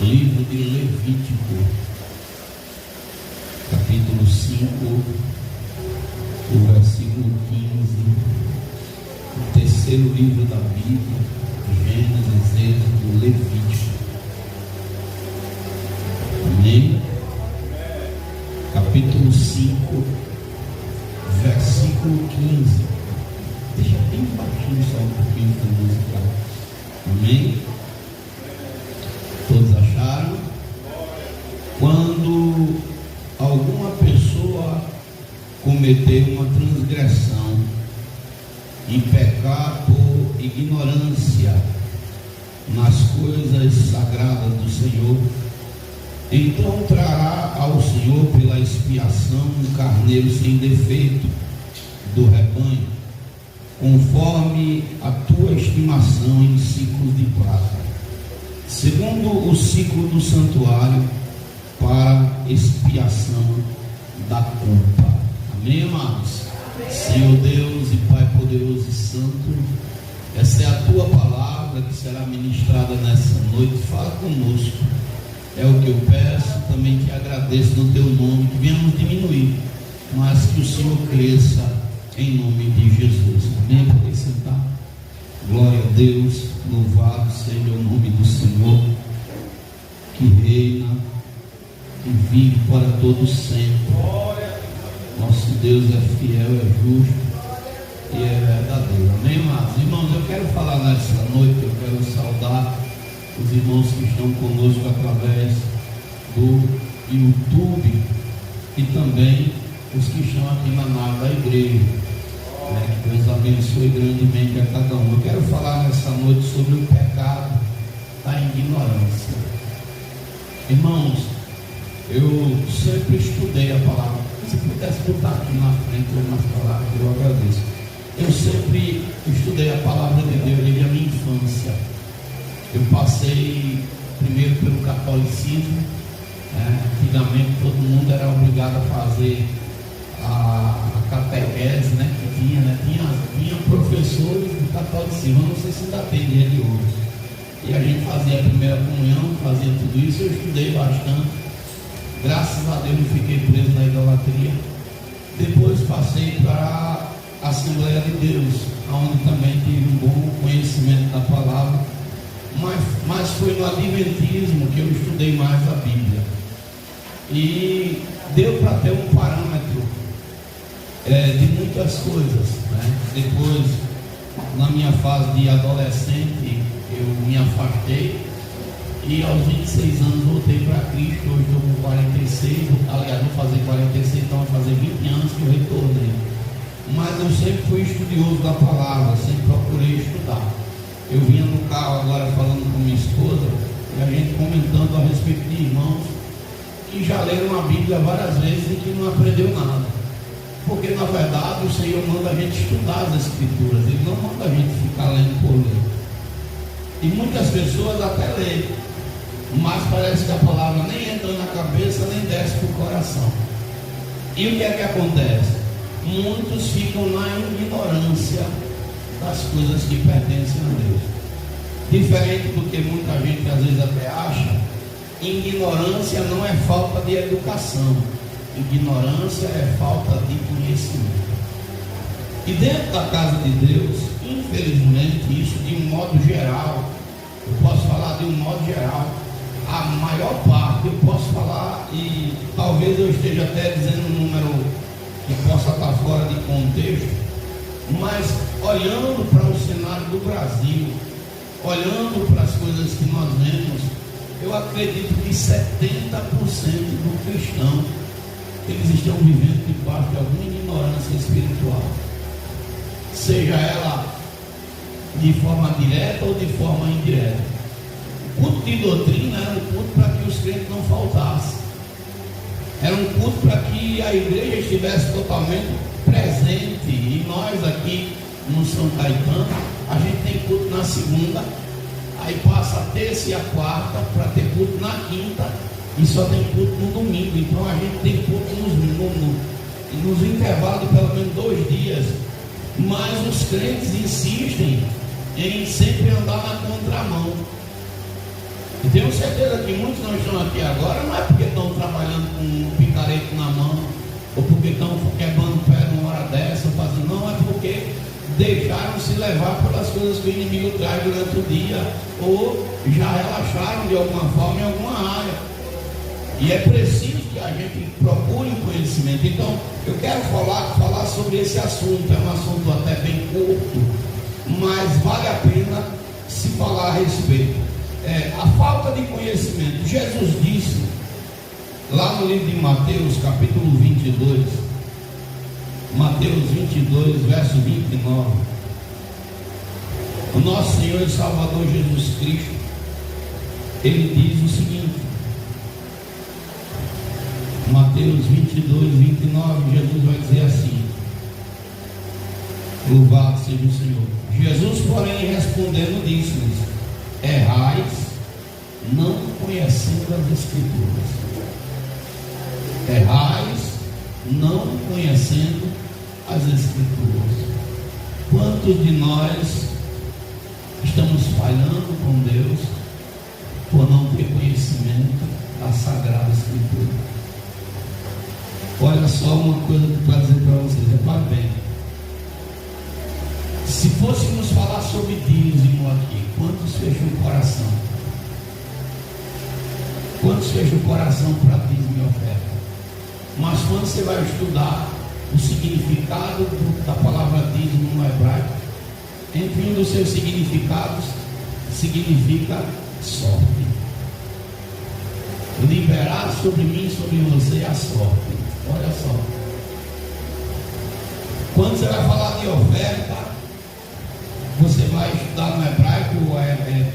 Livro de Levítico, capítulo 5, o versículo 15, o terceiro livro da Bíblia, Gênesis, Êxodo, Levítico. Amém? Capítulo 5, versículo 15. Deixa bem baixinho só um pouquinho para música. Amém? Todos acharam? Quando alguma pessoa cometer uma transgressão e pecar por ignorância nas coisas sagradas do Senhor, então trará ao Senhor pela expiação um carneiro sem defeito do rebanho, conforme a tua estimação em ciclos de prata, segundo o ciclo do santuário, para expiação da culpa. Amém, amados? Senhor Deus e Pai poderoso e santo, essa é a tua palavra que será ministrada nessa noite. Fala conosco, é o que eu peço. Também te agradeço no teu nome, que venhamos diminuir, mas que o Senhor cresça em nome de Jesus. Amém? Pode sentar. Glória a Deus, louvado seja o nome do Senhor, que reina e vive para todo sempre. Nosso Deus é fiel, é justo e é verdadeiro. Amém, amados? Irmãos, eu quero falar nessa noite, eu quero saudar os irmãos que estão conosco através do YouTube e também os que estão aqui na nave da igreja. Que Deus abençoe grandemente a cada um. Eu quero falar nessa noite sobre o pecado da ignorância. Irmãos, eu sempre estudei a palavra. Se pudesse botar aqui na frente umas palavras, eu agradeço. Eu sempre estudei a palavra de Deus desde a minha infância. Eu passei primeiro pelo catolicismo. Antigamente todo mundo era obrigado a fazer a catequese, tinha professores do catolicismo. Eu não sei se ainda tem dia de hoje. E a gente fazia a primeira comunhão, fazia tudo isso. Eu estudei bastante. Graças a Deus não fiquei preso na idolatria. Depois passei para a Assembleia de Deus, onde também tive um bom conhecimento da palavra. Mas foi no Adventismo que eu estudei mais a Bíblia. E deu para ter um parâmetro de muitas coisas. Depois, na minha fase de adolescente, eu me afastei. E aos 26 anos voltei para Cristo. Hoje estou com 46, aliás, vou fazer 46, então vai fazer 20 anos que eu retornei. Mas eu sempre fui estudioso da palavra, sempre procurei estudar. Eu vinha no carro agora falando com minha esposa, e a gente comentando a respeito de irmãos que já leram a Bíblia várias vezes e que não aprendeu nada. Porque na verdade o Senhor manda a gente estudar as Escrituras, Ele não manda a gente ficar lendo por ler. E muitas pessoas até leem, mas parece que a palavra nem entra na cabeça, nem desce para o coração. E o que é que acontece? Muitos ficam na ignorância das coisas que pertencem a Deus. Diferente do que muita gente às vezes até acha, ignorância não é falta de educação. Ignorância é falta de conhecimento. E dentro da casa de Deus, infelizmente, isso de um modo geral, eu posso falar de um modo geral, a maior parte, eu posso falar, e talvez eu esteja até dizendo um número que possa estar fora de contexto, mas olhando para o cenário do Brasil, olhando para as coisas que nós vemos, eu acredito que 70% do cristão, eles estão vivendo debaixo de alguma ignorância espiritual, seja ela de forma direta ou de forma indireta. O culto de doutrina era um culto para que os crentes não faltassem, era um culto para que a igreja estivesse totalmente presente. E nós aqui no São Caetano, a gente tem culto na segunda, aí passa a terça e a quarta para ter culto na quinta, e só tem culto no domingo. Então a gente tem culto nos intervalos de pelo menos 2 dias. Mas os crentes insistem em sempre andar na contramão. E tenho certeza que muitos não estão aqui agora, não é porque estão trabalhando com um picareta na mão, ou porque estão quebrando pé numa hora dessa, fazendo, não, é porque deixaram se levar pelas coisas que o inimigo traz durante o dia, ou já relaxaram de alguma forma em alguma área. E é preciso que a gente procure o conhecimento. Então, eu quero falar sobre esse assunto. É um assunto até bem curto, mas vale a pena se falar a respeito. A falta de conhecimento. Jesus disse, lá no livro de Mateus, capítulo 22, Mateus 22, verso 29, o nosso Senhor e Salvador Jesus Cristo, ele diz o seguinte, Mateus 22, 29, Jesus vai dizer assim, louvado seja o Senhor. Jesus, porém, respondendo, disse-lhes, errais, não conhecendo as Escrituras. Errais, não conhecendo as Escrituras. Quantos de nós estamos falhando com Deus por não ter conhecimento da Sagrada Escritura? Olha só uma coisa que eu quero dizer para vocês, repare bem. Se fôssemos falar sobre dízimo aqui, quantos fecham o coração? Quantos fecham o coração para dízimo e oferta? Mas quando você vai estudar o significado da palavra dízimo no hebraico, entre um dos seus significados, significa sorte. Liberar sobre mim, sobre você a sorte. Olha só. Quando você vai falar de oferta, você vai estudar no hebraico,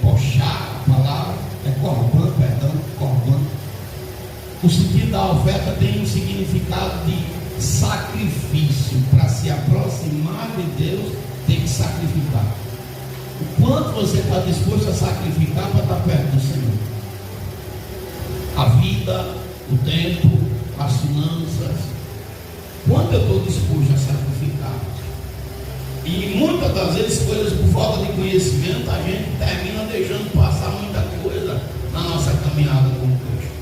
pochá, a palavra, korban, perdão, korban. O sentido da oferta tem um significado de sacrifício. Para se aproximar de Deus, tem que sacrificar. O quanto você está disposto a sacrificar para estar perto do Senhor? A vida, o tempo, as finanças. Quanto eu estou disposto a sacrificar? E muitas das vezes, coisas por falta de conhecimento, a gente termina deixando passar muita coisa na nossa caminhada com Cristo.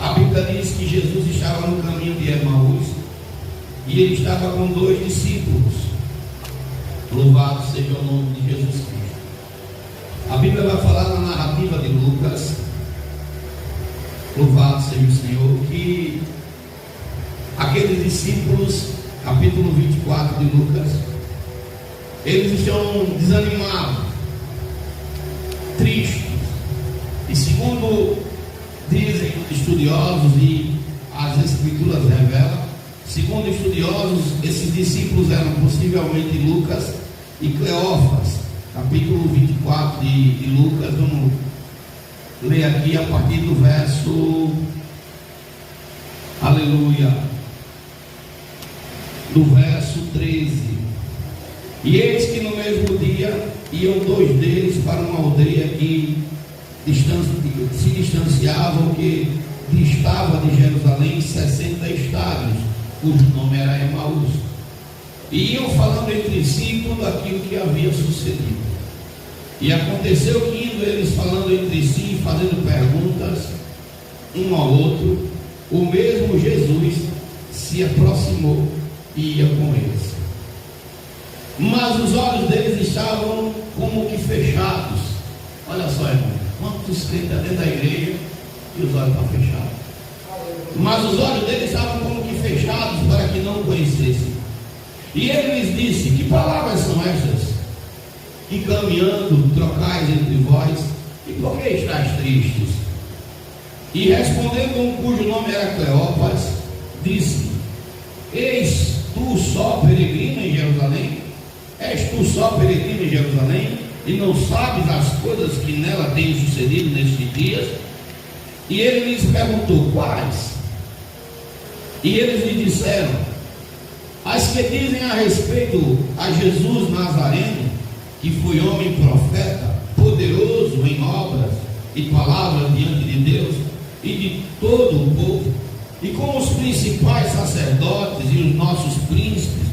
A Bíblia diz que Jesus estava no caminho de Emaús e ele estava com 2 discípulos. Louvado seja o nome de Jesus Cristo. A Bíblia vai falar na narrativa de Lucas, louvado seja o Senhor, que aqueles discípulos, capítulo 24 de Lucas, eles estão desanimados, tristes, e segundo dizem estudiosos e as Escrituras revelam, segundo estudiosos, esses discípulos eram possivelmente Lucas e Cleófas. Capítulo 24 de Lucas, vamos ler aqui a partir do verso, aleluia, do verso 13. E eis que no mesmo dia iam 2 deles para uma aldeia que se distanciava, que distava de Jerusalém 60 estádios, cujo nome era Emaús. E iam falando entre si tudo aquilo que havia sucedido. E aconteceu que indo eles falando entre si, fazendo perguntas um ao outro, o mesmo Jesus se aproximou e ia com eles. Mas os olhos deles estavam como que fechados. Olha só, irmão, quantos crentes dentro da igreja e os olhos estão fechados. Mas os olhos deles estavam como que fechados para que não o conhecessem. E ele lhes disse: que palavras são estas? E caminhando trocais entre vós, e por que estáis tristes? E respondendo um cujo nome era Cleópas, disse: eis tu só peregrino em Jerusalém? És tu só peregrino em Jerusalém? E não sabes as coisas que nela têm sucedido nestes dias? E ele lhes perguntou: quais? E eles lhe disseram: as que dizem a respeito a Jesus Nazareno, que foi homem profeta, poderoso em obras e palavras diante de Deus e de todo o povo, e como os principais sacerdotes e os nossos príncipes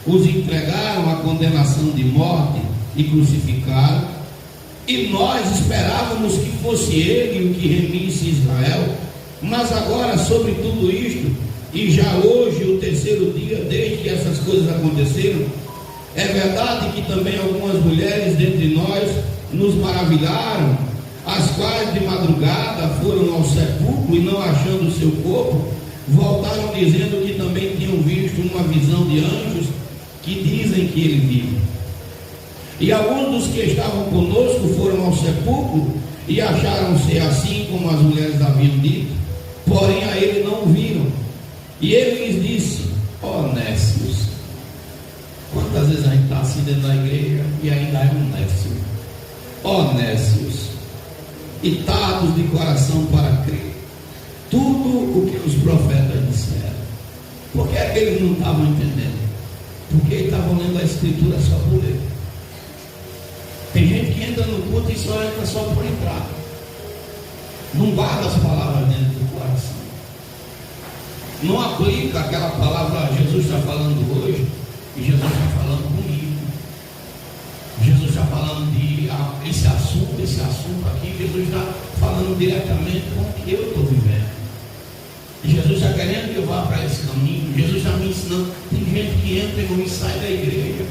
os entregaram à condenação de morte e crucificaram. E nós esperávamos que fosse ele o que remisse Israel. Mas agora, sobre tudo isto, e já hoje, o terceiro dia, desde que essas coisas aconteceram, é verdade que também algumas mulheres dentre nós nos maravilharam, as quais de madrugada foram ao sepulcro e não achando o seu corpo, voltaram dizendo que também tinham visto uma visão de anjos que dizem que ele vive. E alguns dos que estavam conosco foram ao sepulcro e acharam ser assim como as mulheres haviam dito, porém a ele não viram. E ele lhes disse: ó nécios, quantas vezes a gente está assim dentro da igreja e ainda é um nécio? Ó nécios, e tardos de coração para crer tudo o que os profetas disseram. Por que é que eles não estavam entendendo? Porque eles estavam lendo a escritura só por ler. Tem gente que entra no culto e só entra só por entrar, não guarda as palavras dentro do coração, não aplica aquela palavra. Jesus está falando hoje, e Jesus está falando comigo. Jesus está falando de esse assunto aqui. Jesus está falando diretamente com o que eu estou vivendo. E Jesus está querendo que eu vá para esse caminho. Jesus está me ensinando. Tem gente que entra e não sai da igreja,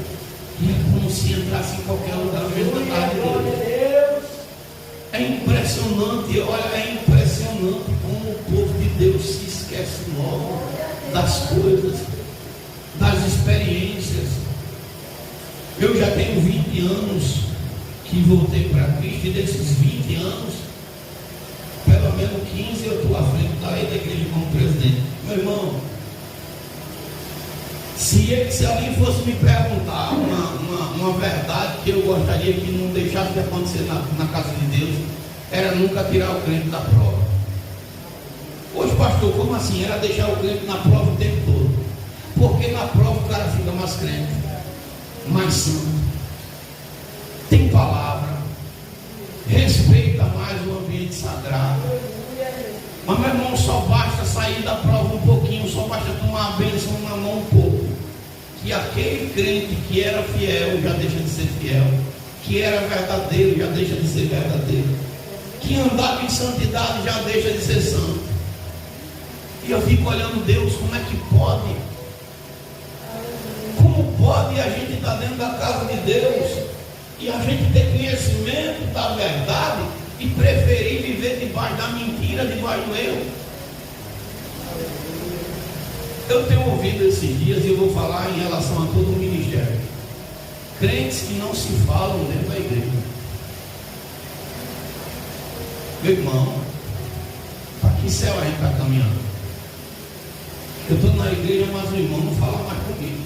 e é como se entrasse em qualquer lugar mesmo na tarde dele. É impressionante, olha, é impressionante como o povo de Deus se esquece logo das coisas, das experiências. Eu já tenho 20 anos que voltei para Cristo, e desses 20 anos, pelo menos 15 eu estou à frente da igreja como presidente. Meu irmão, se alguém fosse me perguntar uma verdade que eu gostaria que não deixasse de acontecer na casa de Deus, era nunca tirar o crente da prova. Hoje, pastor, como assim? Era deixar o crente na prova o tempo todo. Porque na prova o cara fica mais crente, mais santo, tem palavra, respeita mais o ambiente sagrado. Mas, meu irmão, só basta sair da prova um pouquinho, só basta tomar a bênção na mão um pouco, que aquele crente que era fiel já deixa de ser fiel, que era verdadeiro já deixa de ser verdadeiro, que andava em santidade já deixa de ser santo. E eu fico olhando, Deus, como é que pode? Como pode a gente estar dentro da casa de Deus e a gente ter conhecimento da verdade e preferir viver debaixo da mentira, debaixo do erro? Eu tenho ouvido esses dias, e eu vou falar em relação a todo o ministério, crentes que não se falam dentro da igreja. Meu irmão, para que céu a gente está caminhando? Eu estou na igreja, mas o irmão não fala mais comigo.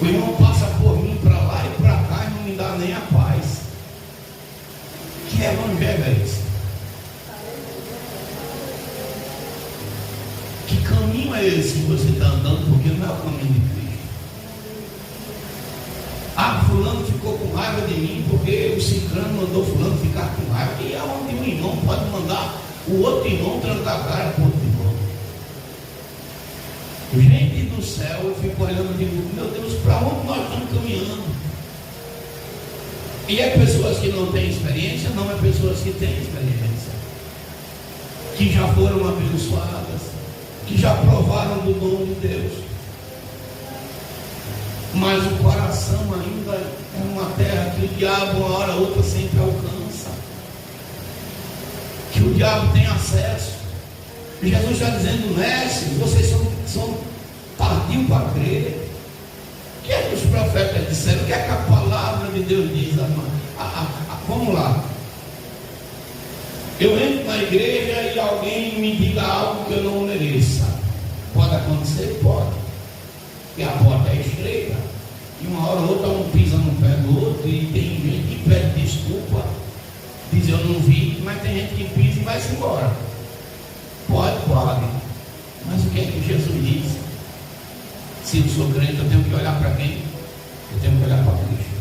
O irmão passa por mim para lá e para cá e não me dá nem a paz. Que evangelho é esse? Que caminho é esse que você está andando? Porque não é o caminho de Cristo. Ah, fulano ficou com raiva de mim porque o ciclano mandou fulano ficar com raiva. E aonde um irmão pode mandar o outro irmão trancar a cara com o outro irmão? Gente do céu, eu fico olhando e digo, meu Deus, para onde nós estamos caminhando? E é pessoas que não têm experiência? Não, é pessoas que têm experiência, que já foram abençoadas, que já provaram do dom de Deus, mas o coração ainda é uma terra que o diabo uma hora ou outra sempre alcança, que o diabo tem acesso. Jesus está dizendo, mestre, vocês são tardios para crer. O que é que os profetas disseram? O que é que a palavra de Deus diz? Vamos lá. Eu entro na igreja e alguém me diga algo que eu não mereça. Pode acontecer? Pode. E a porta é estreita. E uma hora ou outra um pisa no pé do outro. E tem gente que pede desculpa, diz eu não vi, mas tem gente que pisa e vai-se embora. Pode. Mas o que é que Jesus diz? Se eu sou crente, eu tenho que olhar para quem? Eu tenho que olhar para Cristo.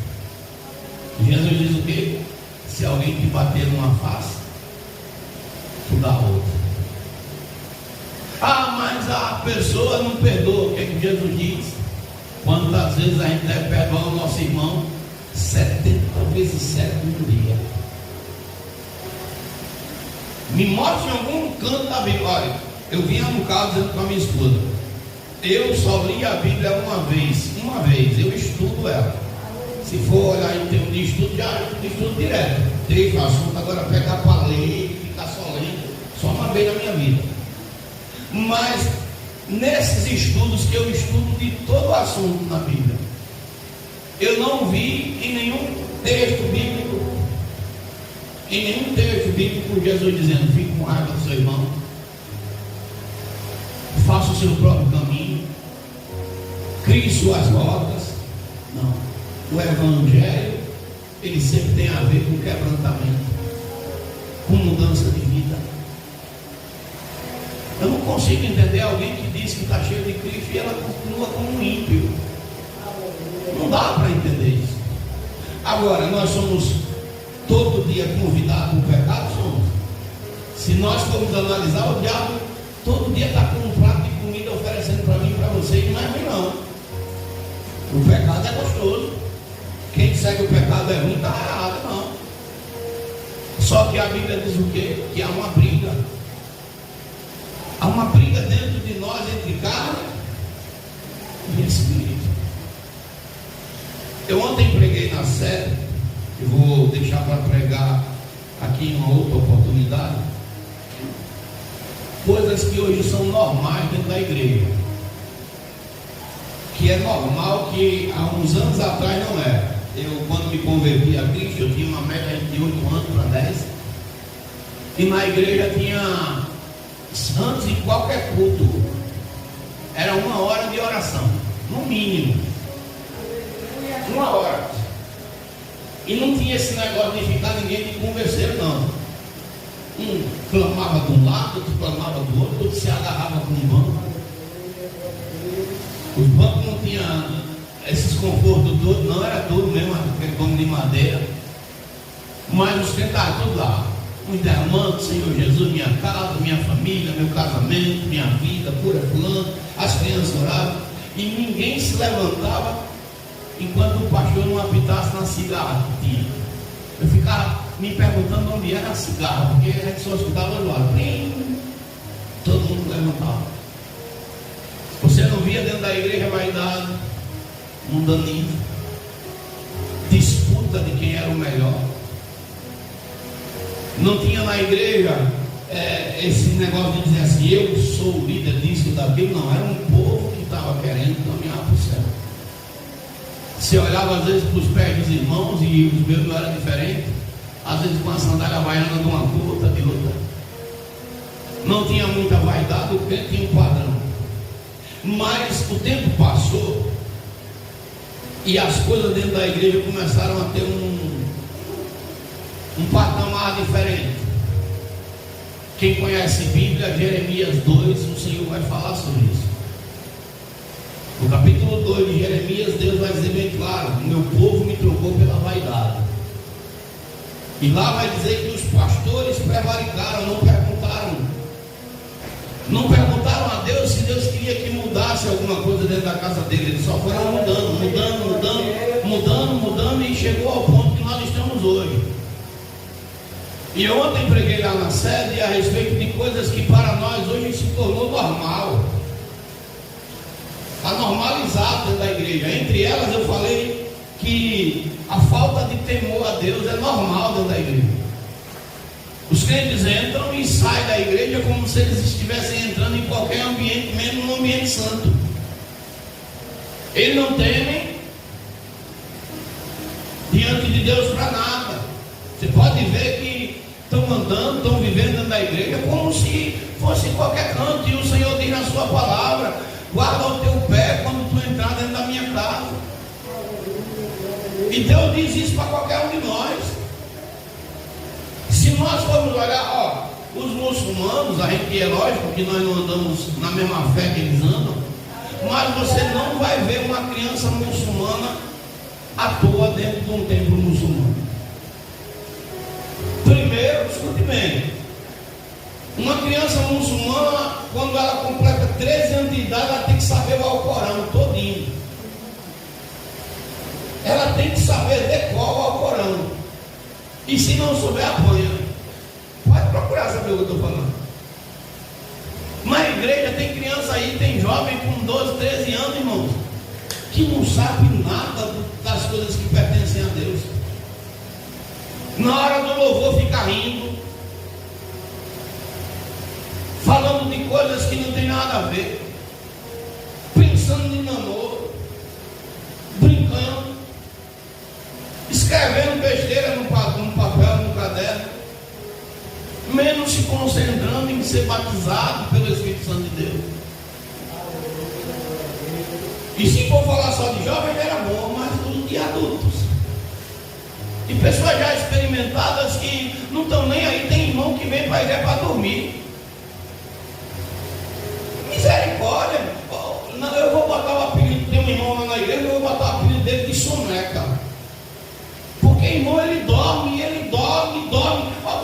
Jesus diz o quê? Se alguém te bater numa face, tu dá outra. Ah, mas a pessoa não perdoa. O que é que Jesus diz? Quantas vezes a gente deve perdoar o nosso irmão? 70 vezes 7 num dia. Me mostre em algum canto da Bíblia. Olha, eu vinha no carro dizendo com a minha esposa: eu só li a Bíblia uma vez, eu estudo ela. Se for olhar em termos de estudo, já estudo direto. Deixa o assunto, agora pegar para ler e ficar só lendo, só uma vez na minha vida. Mas nesses estudos que eu estudo de todo o assunto na Bíblia, eu não vi em nenhum texto bíblico Jesus dizendo: fique com raiva do seu irmão, faça o seu próprio caminho, crie suas rotas. Não. O Evangelho, ele sempre tem a ver com quebrantamento, com mudança de vida. Eu não consigo entender alguém que diz que está cheio de Cristo e ela continua como um ímpio. Não dá para entender isso. Agora, nós somos todo dia convidados ao pecado? Somos. Se nós formos analisar, o diabo todo dia está com um prato de comida oferecendo para mim e para você, e não é ruim não. O pecado é gostoso. Quem segue o pecado é ruim, está errado, não. Só que a Bíblia diz o quê? Que há uma briga. Há uma briga dentro de nós entre carne e espírito. Eu ontem preguei na série, eu vou deixar para pregar aqui em uma outra oportunidade, coisas que hoje são normais dentro da igreja, que é normal, que há uns anos atrás não era. Eu, quando me converti a Cristo, eu tinha uma média de 8 anos para 10, e na igreja tinha, antes de qualquer culto, era 1 hora de oração, no mínimo 1 hora, e não tinha esse negócio de ficar ninguém de converseiro não. Um clamava de um lado, outro clamava do outro, outro se agarrava com um banco. Os bancos não tinham esses confortos todos, não, era tudo mesmo, aquele banco de madeira, mas os crentes estavam tudo lá, muito derramando: Senhor Jesus, minha casa, minha família, meu casamento, minha vida, cura fulano. As crianças oravam e ninguém se levantava enquanto o pastor não apitasse na cigarra que tinha. Eu ficava me perguntando onde era a cigarra, porque a gente só escutava do lado, todo mundo levantava. Você não via dentro da igreja vaidade, mundanismo, disputa de quem era o melhor. Não tinha na igreja esse negócio de dizer assim: eu sou o líder disso, daquilo. Não, era um povo que estava querendo caminhar para o céu. Você olhava às vezes para os pés dos irmãos e os meus não eram diferentes, às vezes com a sandália havaiana de uma cor, outra de outra. Não tinha muita vaidade, o crente tinha um padrão. Mas o tempo passou e as coisas dentro da igreja começaram a ter um patamar diferente. Quem conhece Bíblia, Jeremias 2, o Senhor vai falar sobre isso. No capítulo 2 de Jeremias, Deus vai dizer bem claro: o meu povo me trocou pela vaidade. E lá vai dizer que os pastores prevaricaram, não perguntaram a Deus se Deus queria que mudasse alguma coisa dentro da casa dele. Eles só foram mudando e chegou ao ponto que nós estamos hoje. E eu ontem preguei lá na sede a respeito de coisas que para nós hoje se tornou normal. Está normalizado dentro da igreja. Entre elas eu falei que a falta de temor a Deus é normal dentro da igreja. Os crentes entram e saem da igreja como se eles estivessem entrando em qualquer ambiente, mesmo no ambiente santo. Eles não temem diante de Deus para nada. Você pode ver que estão andando, estão vivendo dentro da igreja como se fosse qualquer canto. E o Senhor diz na sua palavra: guarda o teu pé quando tu entrar dentro da minha casa. E Deus diz isso para qualquer um de nós. Se nós formos olhar, os muçulmanos, a gente é lógico que nós não andamos na mesma fé que eles andam, mas você não vai ver uma criança muçulmana à toa dentro de um templo muçulmano. Primeiro, escute bem, uma criança muçulmana, quando ela completa 13 anos de idade, ela tem que saber o Alcorão todinho. ela tem que saber decor o Alcorão. E se não souber, apanha. Pode procurar saber o que eu estou falando. Na igreja tem criança aí, tem jovem com 12, 13 anos, irmãos, que não sabe nada das coisas que pertencem a Deus. Na hora do louvor fica rindo, falando de coisas que não tem nada a ver, pensando em namoro, brincando, escrevendo besteira no papel, no caderno, menos se concentrando em ser batizado pelo Espírito Santo de Deus. E se for falar só de jovens era bom, mas tudo de adultos. E pessoas já experimentadas que não estão nem aí. Tem irmão que vem para a igreja para dormir. Misericórdia. Eu vou botar o apelido, tem um irmão lá na igreja, eu vou botar o apelido dele de soneca. Porque irmão, ele dorme.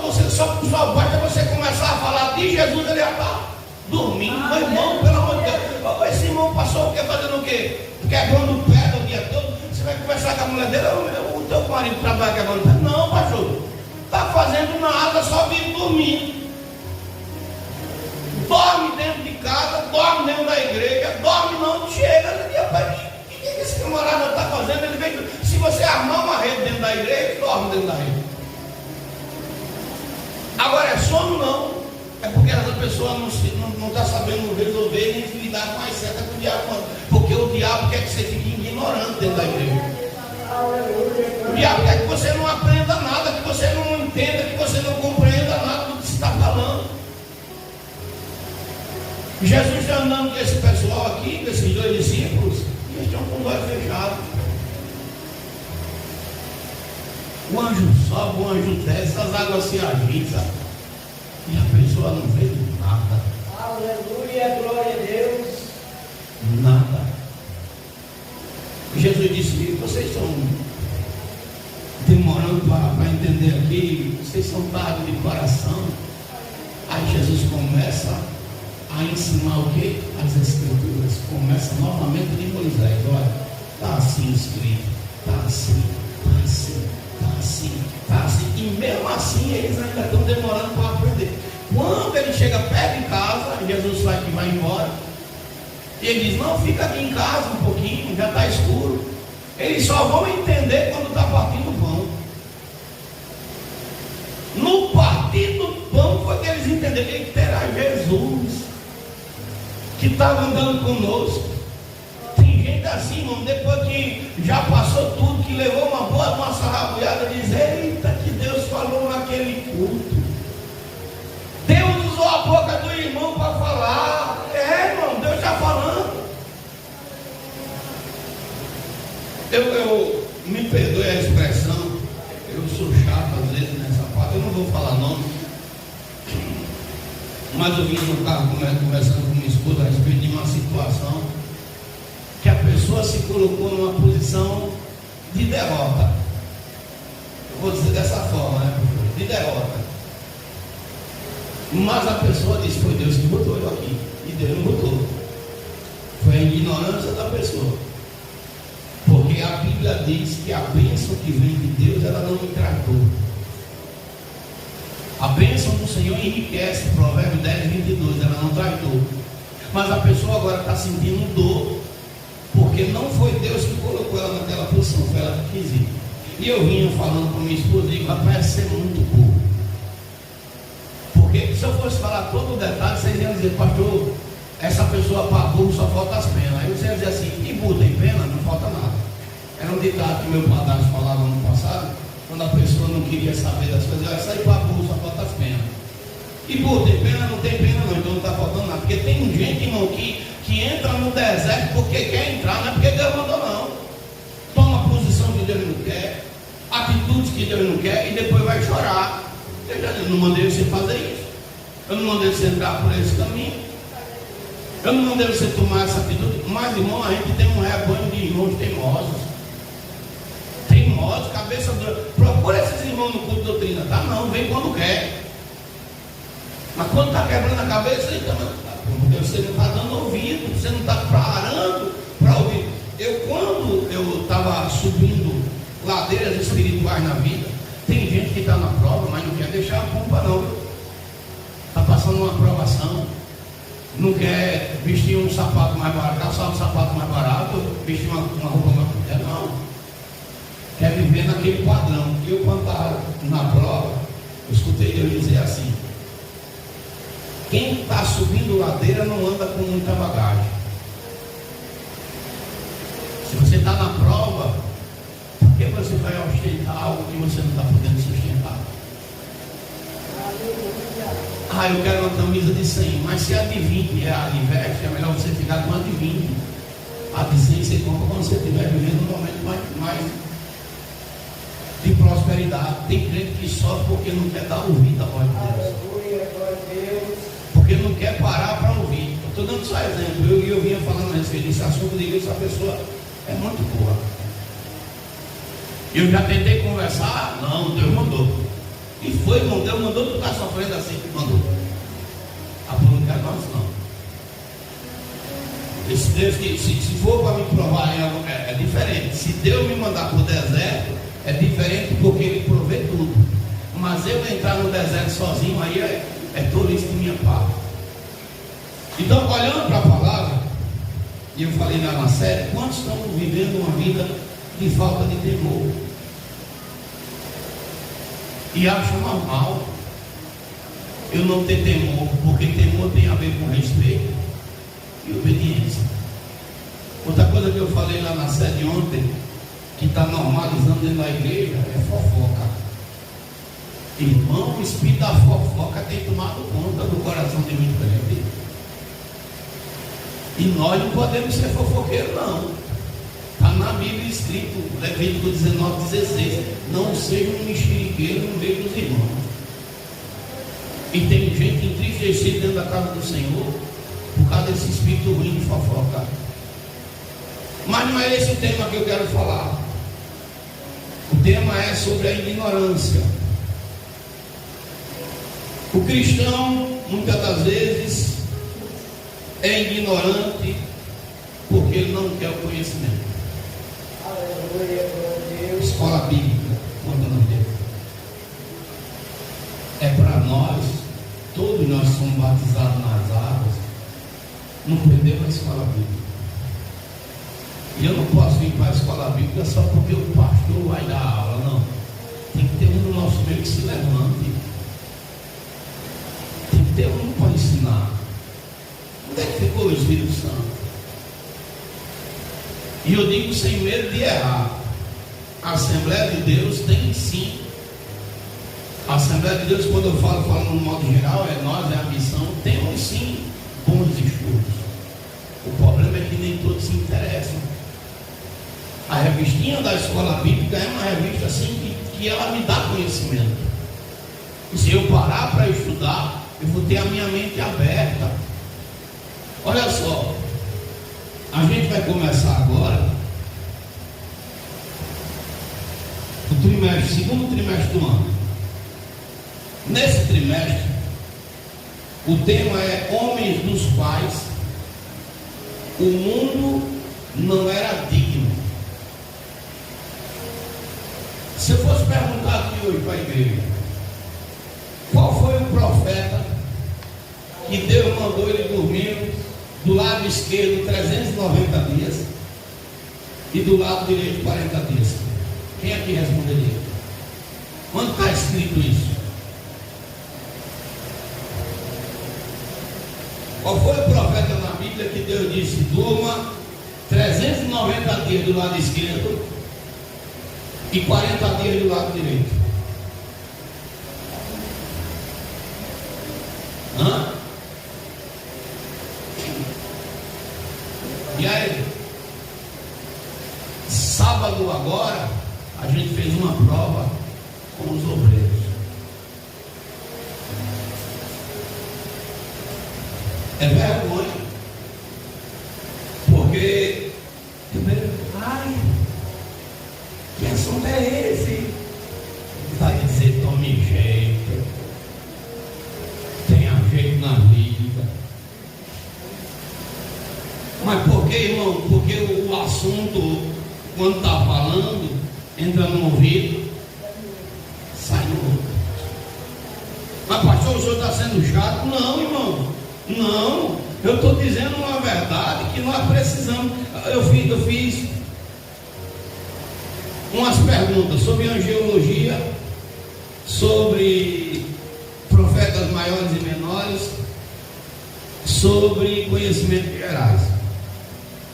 Você só basta você começar a falar de Jesus, ele já está dormindo. Meu irmão, pelo amor de Deus, esse irmão passou o quê? Fazendo o quê? Quebrando pedra o dia todo. Você vai conversar com a mulher dele, o teu marido trabalha quebrando pedra. Não, pastor, está fazendo nada, só vive dormindo. Dorme dentro de casa, dorme dentro da igreja, dorme não, chega. O que esse camarada está fazendo? Ele vem, se você armar uma rede dentro da igreja, dorme dentro da rede. Agora é sono não, é porque essa pessoa não está sabendo resolver nem lidar com as setas que o diabo manda. Porque o diabo quer que você fique ignorante dentro da igreja. O diabo quer que você não aprenda nada, que você não entenda, que você não compreenda nada do que se está falando. Jesus está andando com esse pessoal aqui, com esses 2 discípulos, e eles estão com os olhos fechados. O anjo sobe, o anjo desce, as águas se agitam, e a pessoa não vê nada. Aleluia, glória a Deus. Nada. Jesus disse: vocês estão demorando para entender aqui, vocês são tarde de coração. Aí Jesus começa a ensinar o que? As Escrituras. Começa novamente de Moisés. Olha, está assim escrito, está assim, está assim, está assim, está assim. E mesmo assim eles ainda estão demorando para aprender. Quando ele chega perto de casa, Jesus fala que vai embora. E ele diz: não, fica aqui em casa um pouquinho, já está escuro. Eles só vão entender quando está partindo o pão. No partir do pão foi que eles entenderam que era Jesus que estava andando conosco. Tem gente assim, irmão, depois que já passou tudo, que levou uma sarrabulhada, diz: eita, que Deus falou naquele culto. Deus usou a boca do irmão para falar. Irmão, Deus está falando. Eu me perdoe a expressão, eu sou chato às vezes nessa parte, eu não vou falar nome, mas eu vim no carro conversando com minha esposa a respeito de uma situação que a pessoa se colocou numa posição de derrota. Eu vou dizer dessa forma, né? De derrota. Mas a pessoa disse: foi Deus que botou eu aqui. E Deus não botou. Foi a ignorância da pessoa. Porque a Bíblia diz que a bênção que vem de Deus, ela não me tratou. A bênção do Senhor enriquece, Provérbio 10, 22, ela não traz dor. Mas a pessoa agora está sentindo dor, porque não foi Deus que colocou ela naquela posição, foi ela que quis ir. E eu vinha falando com minha esposa e digo: rapaz, ser muito pouco. Porque se eu fosse falar todo o detalhe, vocês iam dizer: pastor, essa pessoa para burro só falta as penas. Aí você ia dizer assim: e burro tem pena? Não falta nada. Era um ditado que meu padrasto falava no passado, quando a pessoa não queria saber das coisas: essa aí para burro só falta as penas. E burro tem pena? Não tem pena não, então não está faltando nada. Porque tem gente, irmão, que entra no deserto porque quer entrar, não é porque Deus mandou não. Toma posição que Deus não quer, atitudes que Deus não quer, e depois vai chorar. Eu não mandei você fazer isso, eu não mandei você entrar por esse caminho, eu não mandei você tomar essa atitude. Mas, irmão, a gente tem um rebanho de irmãos teimosos, cabeça dura. Procura esses irmãos no culto de doutrina, tá? Não, vem quando quer. Mas quando está quebrando a cabeça, então, porque você não está dando ouvido, você não está parando para ouvir. quando eu estava subindo ladeiras espirituais na vida, tem gente que está na prova, mas não quer deixar a culpa não. Está passando uma aprovação, não quer vestir um sapato mais barato, calçar um sapato mais barato, vestir uma roupa mais bonita, não. Quer viver naquele padrão. Eu, quando estava na prova, eu escutei Deus dizer assim: quem está subindo ladeira não anda com muita bagagem. Se você está na prova, por que você vai ostentar algo que você não está podendo sustentar? Eu quero uma camisa de 100, mas se a de 20 é a de veste, é melhor você ficar com a de 20. A de 100 você compra quando você estiver vivendo um momento mais de prosperidade. Tem crente que sofre porque não quer dar ouvido à voz de Deus, porque não quer parar para ouvir. Eu estou dando só exemplo. Eu vinha falando a respeito desse assunto, digo, essa pessoa é muito boa. Eu já tentei conversar, não, Deus mandou. E foi, irmão, Deus mandou, tu está sofrendo assim, mandou. Não quer mais não. Esse Deus que, se for para me provar é diferente. Se Deus me mandar para o deserto, é diferente porque Ele provê tudo. Mas eu entrar no deserto sozinho, aí é tolice de minha parte. Então, olhando para a palavra, e eu falei lá na série, quantos estão vivendo uma vida de falta de temor? E acham normal eu não ter temor, porque temor tem a ver com respeito e obediência. Outra coisa que eu falei lá na sede ontem, que está normalizando dentro da igreja, é fofoca. Irmão, o espírito da fofoca tem tomado conta do coração de muito crente. E nós não podemos ser fofoqueiros, não. Está na Bíblia escrito, Levítico 19:16, não seja um mexeriqueiro no meio dos irmãos. E tem gente entristecida dentro da casa do Senhor por causa desse espírito ruim de fofoca. Mas não é esse o tema que eu quero falar. O tema é sobre a ignorância. O cristão, muitas das vezes, é ignorante porque ele não quer o conhecimento. Escola bíblica, quando não deu. É para nós, todos nós somos batizados nas águas, não perdemos a escola bíblica. E eu não posso vir para a escola bíblica só porque o pastor vai dar aula, não. Tem que ter um no nosso meio que se levante. Tem que ter um para ensinar. Onde é que ficou o Espírito Santo? E eu digo sem medo de errar. A Assembleia de Deus tem sim. A Assembleia de Deus, quando eu falo no modo geral, é nós, é a missão, temos sim bons estudos. O problema é que nem todos se interessam. A revistinha da escola bíblica é uma revista assim que ela me dá conhecimento. E se eu parar para estudar, eu vou ter a minha mente aberta. Olha só, a gente vai começar agora o trimestre, segundo trimestre do ano. Nesse trimestre, o tema é homens dos quais o mundo não era digno. Se eu fosse perguntar aqui hoje para a igreja, qual foi o profeta que Deus mandou ele dormir do lado esquerdo 390 dias e do lado direito 40 dias? Quem aqui responderia? Onde está escrito isso? Qual foi o profeta na Bíblia que Deus disse: durma 390 dias do lado esquerdo e 40 dias do lado direito? Hã? E aí? Sábado agora, a gente fez uma prova com os obreiros. É vergonha. Porque, primeiro, que assunto é esse? Vai dizer, tome jeito, tenha jeito na vida. Mas por que, irmão? Porque o assunto, quando está falando, entra no ouvido, sai no outro. Mas pastor, o senhor está sendo chato? Não, irmão. Não. Eu estou dizendo uma verdade que nós precisamos. Eu fiz umas perguntas sobre angiologia, sobre profetas maiores e menores, sobre conhecimentos gerais.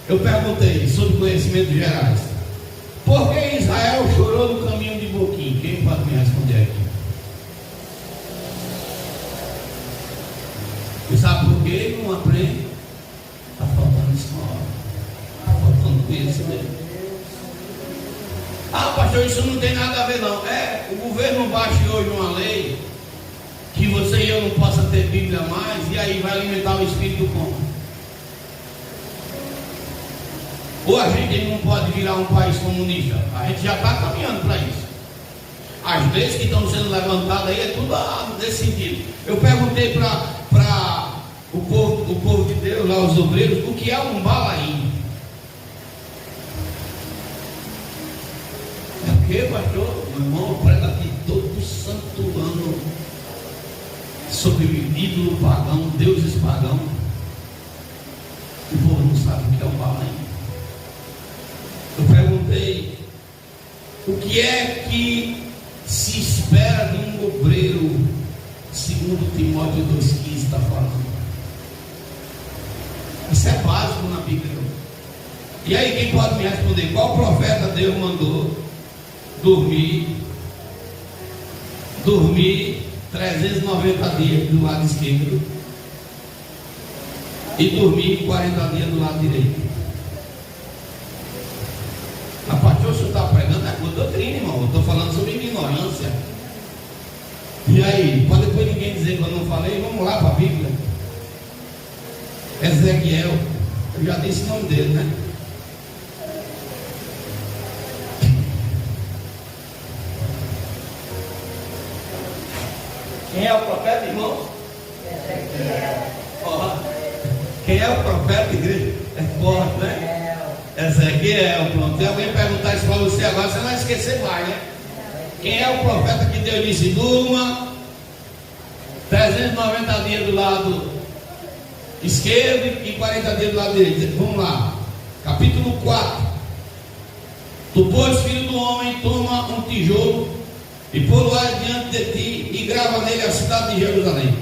Eu perguntei sobre conhecimentos gerais. Por que Israel chorou no caminho de Boquim? Quem pode me responder aqui? E sabe por que não aprende? Está faltando escola, está faltando conhecimento. Ah, pastor, isso não tem nada a ver não. O governo baixa hoje uma lei que você e eu não possa ter Bíblia mais, e aí vai alimentar o espírito como? Ou a gente não pode virar um país comunista? A gente já está caminhando para isso. As leis que estão sendo levantadas aí é tudo nesse sentido. Eu perguntei para o povo de Deus, lá os obreiros, o que é um balaim? É o que, pastor? Meu irmão, prega aqui todo santo ano sobre ídolo pagão, deuses pagãos. O povo não sabe o que é um balaim. Eu perguntei o que é que se espera de um obreiro, segundo Timóteo 2,15 está falando. Isso é básico na Bíblia. E aí, quem pode me responder? Qual profeta Deus mandou dormir 390 dias do lado esquerdo e dormir 40 dias do lado direito? A partir do senhor está pregando é com doutrina, irmão. Eu estou falando sobre ignorância. E aí, para depois ninguém dizer que eu não falei, vamos lá para a Bíblia. Ezequiel, eu já disse o nome dele, né? Quem é o profeta, irmão? Ezequiel. Quem é o profeta, igreja? É forte, né? Ezequiel, pronto. Se alguém perguntar isso para você agora, você não vai esquecer mais, né? Quem é o profeta que Deus disse? Durma 390 dias do lado esquerdo e 40 dias do lado direito. Vamos lá, capítulo 4. Tu, pois, filho do homem, toma um tijolo e pô-lo diante de ti e grava nele a cidade de Jerusalém,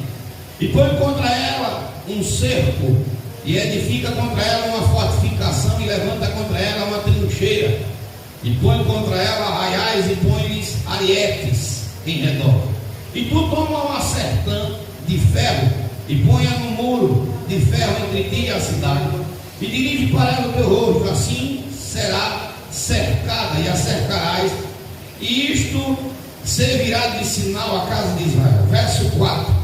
e põe contra ela um cerco, e edifica contra ela uma fortificação, e levanta contra ela uma trincheira, e põe contra ela arraiais, e põe-lhes arietes em redor. E tu toma uma sertã de ferro e ponha no muro de ferro entre ti e a cidade, e dirige para ela o teu rosto, assim será cercada, e a cercarás, e isto servirá de sinal à casa de Israel. Verso 4.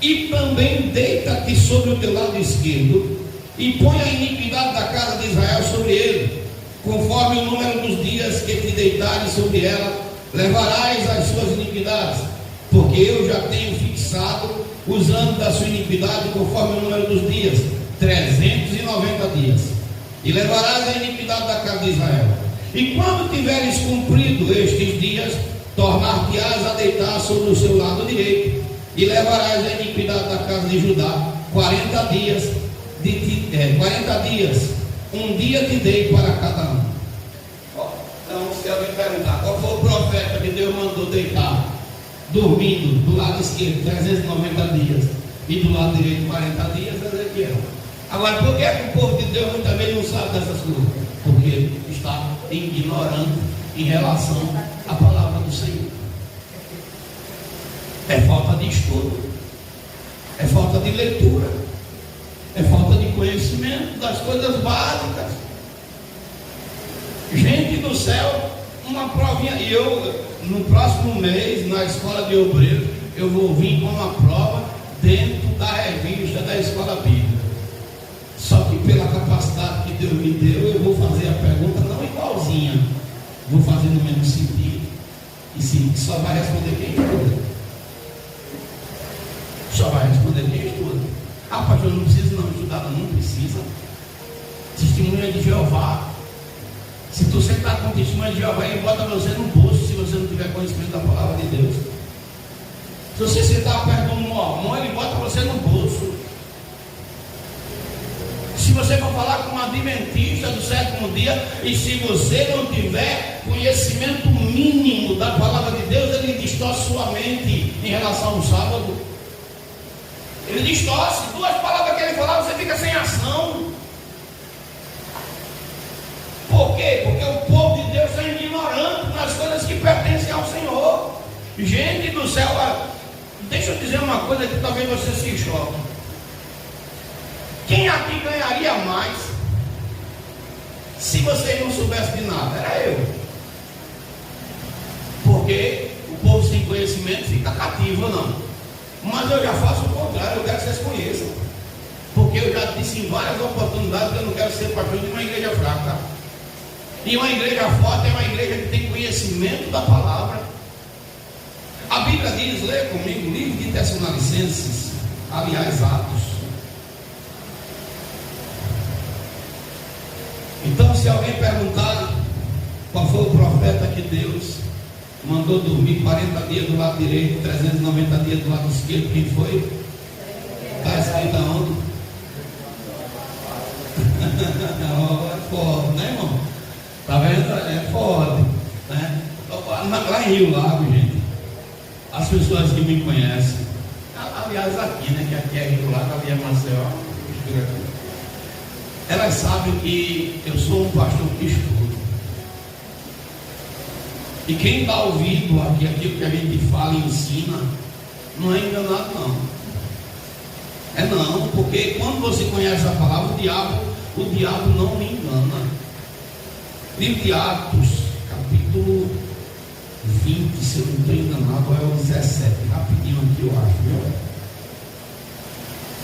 E também deita-te sobre o teu lado esquerdo, e põe a iniquidade da casa de Israel sobre ele, conforme o número dos dias que te deitares sobre ela, levarás as suas iniquidades, porque eu já tenho fixado os anos da sua iniquidade, conforme o número dos dias, 390 dias, e levarás a iniquidade da casa de Israel. E quando tiveres cumprido estes dias, tornar-te-ás a deitar sobre o seu lado direito, e levarás a iniquidade da casa de Judá 40 dias, 40 dias, um dia te dei para cada um. Então, se alguém perguntar qual foi o profeta que Deus mandou deitar dormindo do lado esquerdo 390 dias e do lado direito 40 dias, Ezequiel. Agora, por que o povo de Deus muitas vezes não sabe dessas coisas? Porque está ignorando em relação à palavra do Senhor. É falta de estudo, é falta de leitura, é falta de conhecimento das coisas básicas. Gente do céu, uma provinha. E eu, no próximo mês, na escola de obreiro, eu vou vir com uma prova dentro da revista da escola bíblica. Só que pela capacidade que Deus me deu, eu vou fazer a pergunta não igualzinha, vou fazer no mesmo sentido. E sim, só vai responder quem estuda. Só vai responder quem estuda. Ah, pastor, não precisa não estudar, não precisa. Testemunha de Jeová. Se tu sentar com testemunha de Jeová, ele bota você no bolso se você não tiver conhecimento da palavra de Deus. Se você sentar perto de um mormon, ele bota você no bolso. Se você for falar com um adventista do sétimo dia, e se você não tiver conhecimento mínimo da palavra de Deus, ele distorce sua mente em relação ao sábado. Ele distorce. Duas palavras que ele falar, você fica sem ação. Por quê? Porque o povo de Deus está ignorante nas coisas que pertencem ao Senhor. Gente do céu, deixa eu dizer uma coisa que talvez você se choque. Quem aqui ganharia mais se vocês não soubessem de nada? Era eu. Porque o povo sem conhecimento fica cativo, não. Mas eu já faço o contrário, eu quero que vocês conheçam. Porque eu já disse em várias oportunidades que eu não quero ser pastor de uma igreja fraca. E uma igreja forte é uma igreja que tem conhecimento da palavra. A Bíblia diz, leia comigo, livro de Tessalonicenses, aliás, Atos. Então, se alguém perguntar qual foi o profeta que Deus mandou dormir 40 dias do lado direito, 390 dias do lado esquerdo, quem foi? Está escrito aonde? É forte, né, irmão? Está vendo? É forte, né? Lá em Rio Lago, gente, as pessoas que me conhecem, aliás aqui, né, que aqui é Rio Lago, ali é Maceió, elas sabem que eu sou um pastor que estudo. E quem dá ouvido aqui, aquilo que a gente fala e ensina, não é enganado, não. É não, porque quando você conhece a palavra, o diabo não me engana. Livro de Atos, capítulo 20, se eu não estou enganado, é o 17, rapidinho aqui eu acho, viu?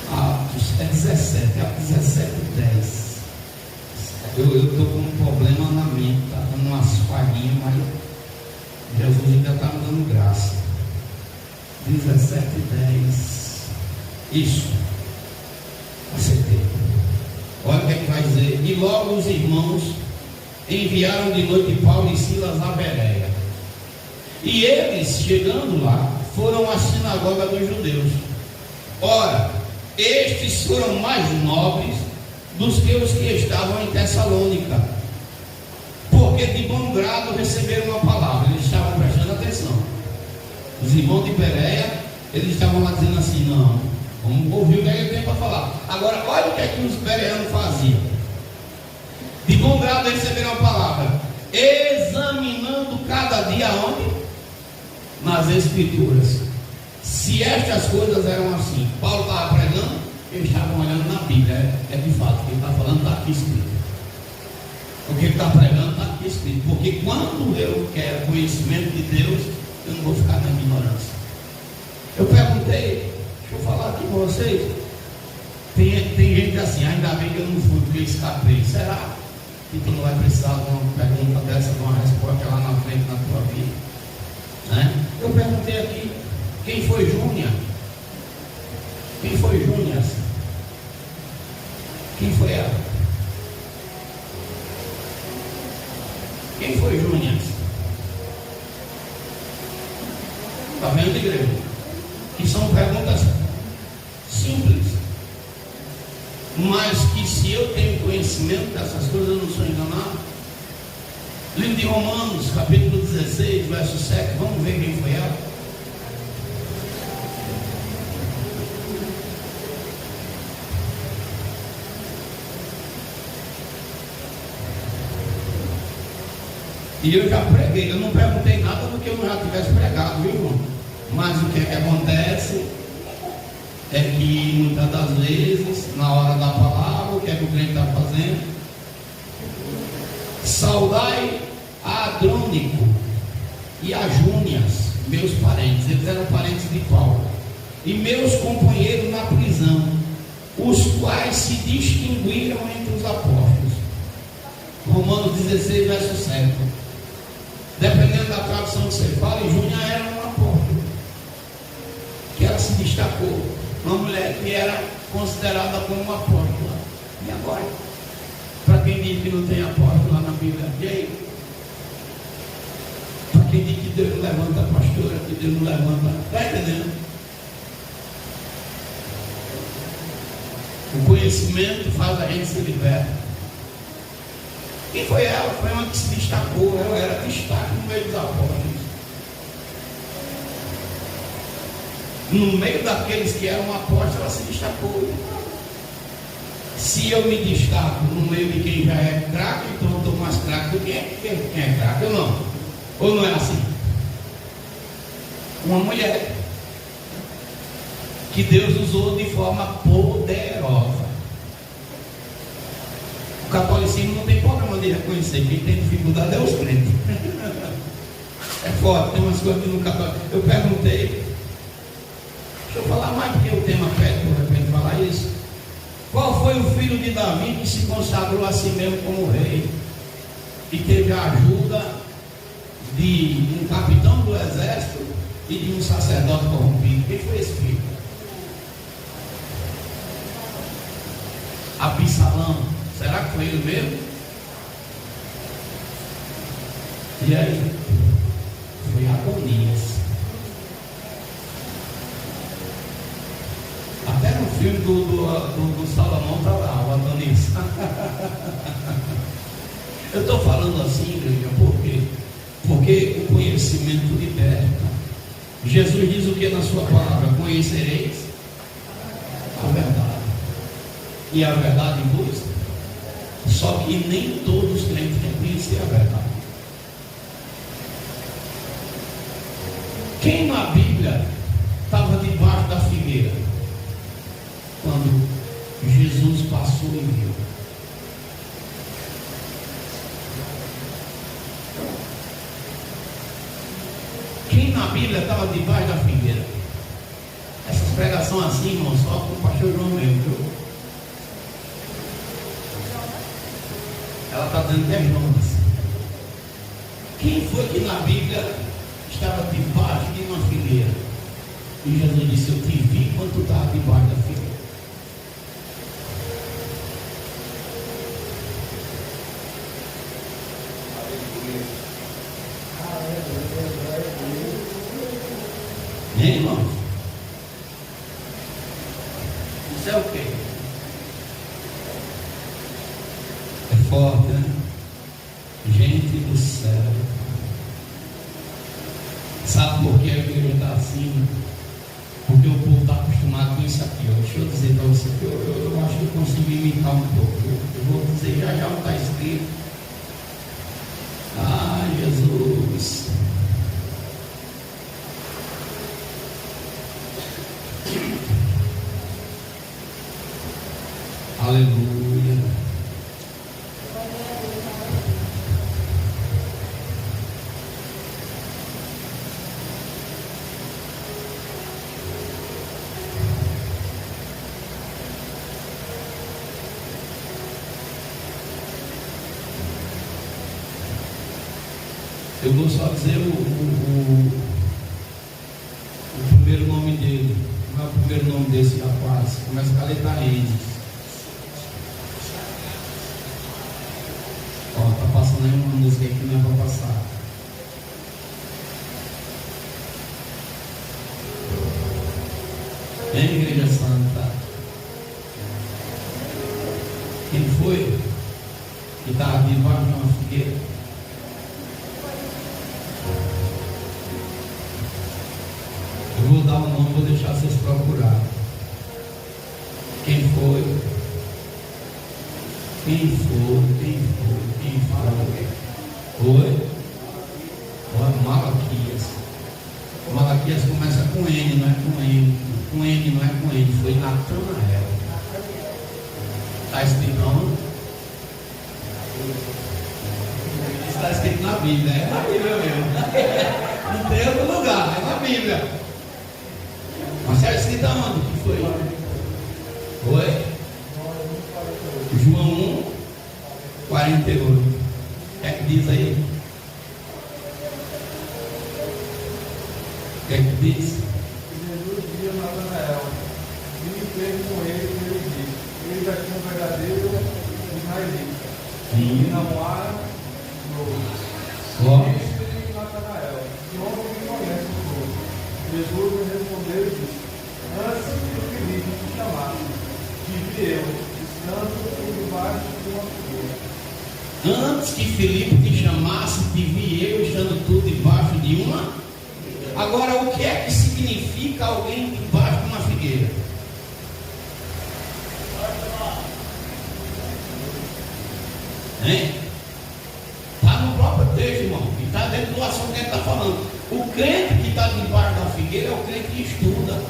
Atos, é 17, Atos 17, 10. Eu estou com um problema na mente, está dando umas falhinhas, mas Jesus ainda está me dando graça. 17, 10. Isso. Acertei. Olha o que é que vai dizer. E logo os irmãos enviaram de noite Paulo e Silas a Bereia. E eles, chegando lá, foram à sinagoga dos judeus. Ora, estes foram mais nobres dos que os que estavam em Tessalônica, porque de bom grado receberam a palavra. Eles estavam prestando atenção. Os irmãos de Bereia, eles estavam lá dizendo assim: não, vamos ouvir o que ele tem para falar. Agora, olha o que é que os bereanos faziam. De bom grado receberam a palavra, examinando cada dia onde? Nas Escrituras, se estas coisas eram assim. Paulo estava pregando, eles estavam olhando na Bíblia. É de fato, o que ele está falando está aqui escrito. O que ele está pregando está aqui escrito. Porque quando eu quero conhecimento de Deus, eu não vou ficar na ignorância. Eu perguntei, deixa eu falar aqui com vocês. Tem gente assim, ainda bem que eu não fui, porque eu escapei. Será que tu não vai precisar de uma pergunta dessa, de uma resposta lá na frente na tua vida? Né? Eu perguntei aqui, quem foi Júnia? Quem foi Júnia? Quem foi ela? Quem foi Júnia? Está vendo, igreja? Que são perguntas simples, mas que se eu tenho conhecimento dessas coisas, eu não sou enganado. Livro de Romanos, capítulo 16, verso 7, vamos ver quem foi ela. E eu já preguei, eu não perguntei nada do que eu já tivesse pregado, viu, irmão? Mas o que é que acontece é que muitas das vezes, na hora da palavra, o que é que o crente está fazendo? Saudai a Adrônico e a Júnias, meus parentes, eles eram parentes de Paulo, e meus companheiros na prisão, os quais se distinguiram entre os apóstolos. Romanos 16, verso 7. Dependendo da tradução que você fala, Júnia era um apóstolo, que ela se destacou, uma mulher que era considerada como uma apóstola. E agora? quem diz que não tem apóstolo lá na Bíblia. E aí? Para quem diz que Deus não levanta a pastora, que Deus não levanta. Está entendendo? O conhecimento faz a gente se libertar. Quem foi ela? Foi uma que se destacou. Ela era destaque no meio dos apóstolos. No meio daqueles que eram apóstolos, ela se destacou. Se eu me destaco no meio de quem já é craque, então eu estou mais craque do que quem é craque ou não? Ou não é assim? Uma mulher que Deus usou de forma poderosa. O catolicismo não tem problema de reconhecer. Quem tem dificuldade é os crentes. É forte, tem umas coisas que no católico. Eu perguntei, deixa eu falar mais porque o tema pede de repente falar isso. Qual foi o filho de Davi que se consagrou a si mesmo como rei e teve a ajuda de um capitão do exército e de um sacerdote corrompido? Quem foi esse filho? Absalão. Será que foi ele mesmo? E aí? Foi Adonias. Até no filme do Salomão está lá, o Adonias. Eu estou falando assim, igreja, por quê? Porque o conhecimento liberta. Jesus diz o que na sua palavra? Conhecereis a verdade. E a verdade vos. Só que nem todos os crentes reconhecem a verdade. Quem na Bíblia estava debaixo da figueira quando Jesus passou e viu? Quem na Bíblia estava debaixo da figueira? Essas pregações assim, irmão, só com o pastor João mesmo, viu? Ela está dando 10 nomes. Quem foi que na Bíblia estava debaixo de uma figueira? E Jesus disse: eu te vi quando tu estava debaixo da figueira. Hein, irmãos? Isso é o quê? É forte, né? Gente do céu. Sabe por que a igreja está assim? Porque o povo está acostumado com isso aqui. Ó. Deixa eu dizer para você que eu acho que eu consigo imitar um pouco. Eu vou dizer já o que está escrito. Ah, Jesus. Aleluia. Eu vou só dizer o primeiro nome dele. Não é o primeiro nome desse rapaz. Começa com a letra N. Ó, tá passando aí uma música aí que não é para passar. Hein, Igreja Santa? Quem foi que estava debaixo de uma figueira? Eu vou dar o nome, vou deixar vocês procurarem. Quem foi? Quem foi? Foi? Olha, Malaquias. Malaquias começa com N, não é com N. Com N, não é com N. Foi Natanael. Está escrito onde? Está escrito na Bíblia. É na Bíblia mesmo. Não tem outro lugar, é na Bíblia. Mas está escrito onde que foi? Foi? João 1, 48. O que é que diz aí? O que é que diz? Jesus viu Natanael, e esteve com ele, e ele disse: ele já tinha um verdadeiro israelita, E não há Ó. disse Natanael: que homem me conhece o novo? Jesus lhe respondeu e disse: antes que Filipe te chamasse, te vi eu, estando por debaixo de uma figueira. Antes que Filipe te chamasse, te vi eu estando tu debaixo de uma. Agora, o que é que significa alguém debaixo de uma figueira? Está no próprio texto, irmão. E está dentro do assunto que ele está falando. O crente que está debaixo da figueira é o crente que estuda.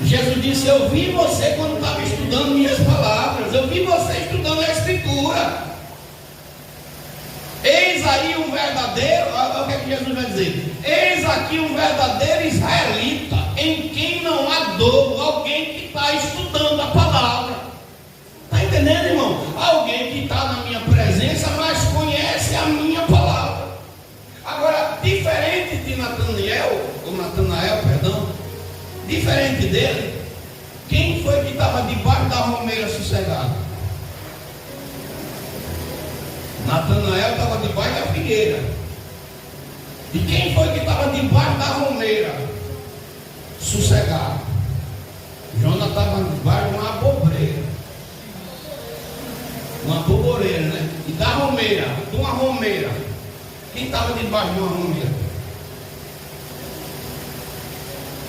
Jesus disse: eu vi você quando estava estudando minhas palavras. Eu vi você estudando a Escritura. Eis aí um verdadeiro, olha o que é que Jesus vai dizer: eis aqui um verdadeiro israelita, em quem não há dolo, alguém que está estudando a palavra. Está entendendo, irmão? Alguém que está na minha presença, mas conhece a minha palavra. Agora, diferente de Natanael, diferente dele, quem foi que estava debaixo da romeira sossegado? Natanael estava debaixo da figueira. E quem foi que estava debaixo da romeira sossegado? Jonas estava debaixo de uma abobreira. Uma boboreira, né? E da romeira, de uma romeira. Quem estava debaixo de uma romeira?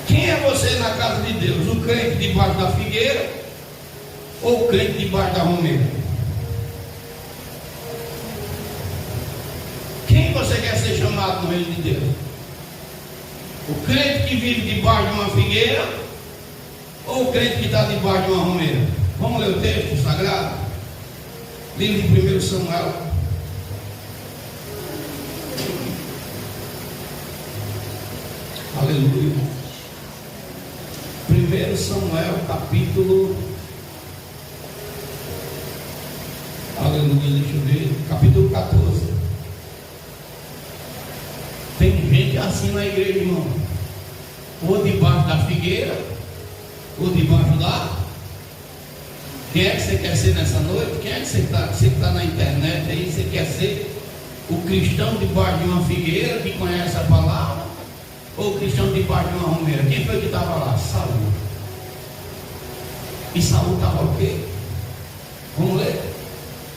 Quem é você na casa de Deus? O crente debaixo da figueira ou o crente debaixo da romeira? Quem você quer ser chamado no reino de Deus? O crente que vive debaixo de uma figueira ou o crente que está debaixo de uma romeira? Vamos ler o texto sagrado? Livro de 1 Samuel. Aleluia. 1 Samuel, capítulo. Aleluia, deixa eu ver. Capítulo 14. Tem gente assim na igreja, irmão. Ou debaixo da figueira, ou debaixo da. Quem é que você quer ser nessa noite? Quem é que você está na internet aí? Você quer ser o cristão debaixo de uma figueira que conhece a palavra? Ou o cristão debaixo de uma romeira? Quem foi que estava lá? Saul. E Saul estava o quê? Vamos ler.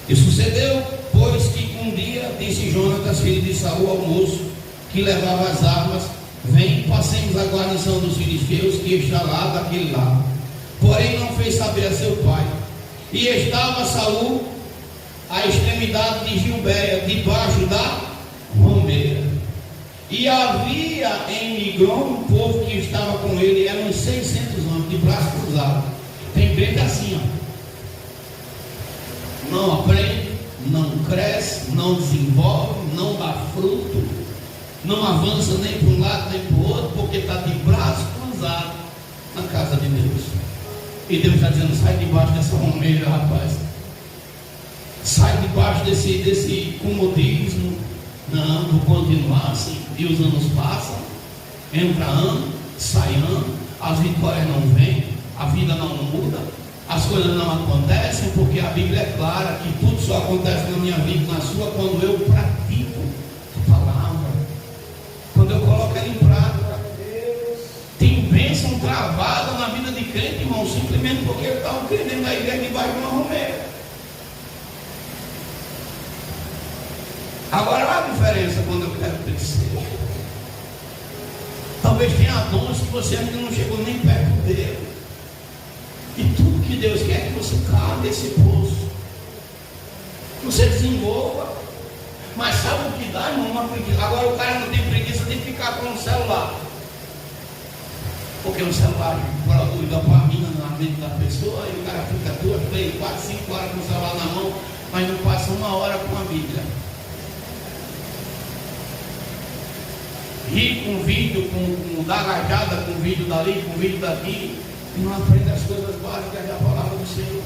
E sucedeu, pois, que um dia disse Jonatas, filho de Saul, ao moço que levava as armas: vem, passemos a guarnição dos filisteus que está lá daquele lado. Porém não fez saber a seu pai. E estava Saul à extremidade de Gilbeia, debaixo da romeira. E havia em Migron um povo que estava com ele, eram uns 600 homens, de braço cruzado. Tem crente assim, ó. Não aprende, não cresce, não desenvolve, não dá fruto, não avança nem para um lado nem para o outro, porque está de braço cruzado na casa de Deus. E Deus está dizendo: sai debaixo dessa romeira, rapaz. Sai debaixo desse comodismo. Não, vou continuar assim. E os anos passam, entra ano, sai ano, as vitórias não vêm, a vida não muda, as coisas não acontecem, porque a Bíblia é clara que tudo só acontece na minha vida e na sua quando eu pratico a palavra, quando eu coloco ela em prática. Tem bênção travada na vida de crente, irmão, simplesmente porque ele está um crente dentro da igreja debaixo de uma romeira. Agora olha a diferença quando eu quero crescer. Talvez tenha dons que você ainda não chegou nem perto dele. E tudo que Deus quer é que você caia desse poço. Você desenvolva. Mas sabe o que dá, irmão? Uma preguiça. Agora o cara não tem preguiça de ficar com o celular. Porque o celular produz dopamina na mente da pessoa e o cara fica 2, 3, 4, 5 horas com o celular na mão, mas não passa 1 hora com a Bíblia. Ri com vídeo, com gargajada, com vídeo dali, com vídeo daqui, e não aprende as coisas básicas da palavra do Senhor.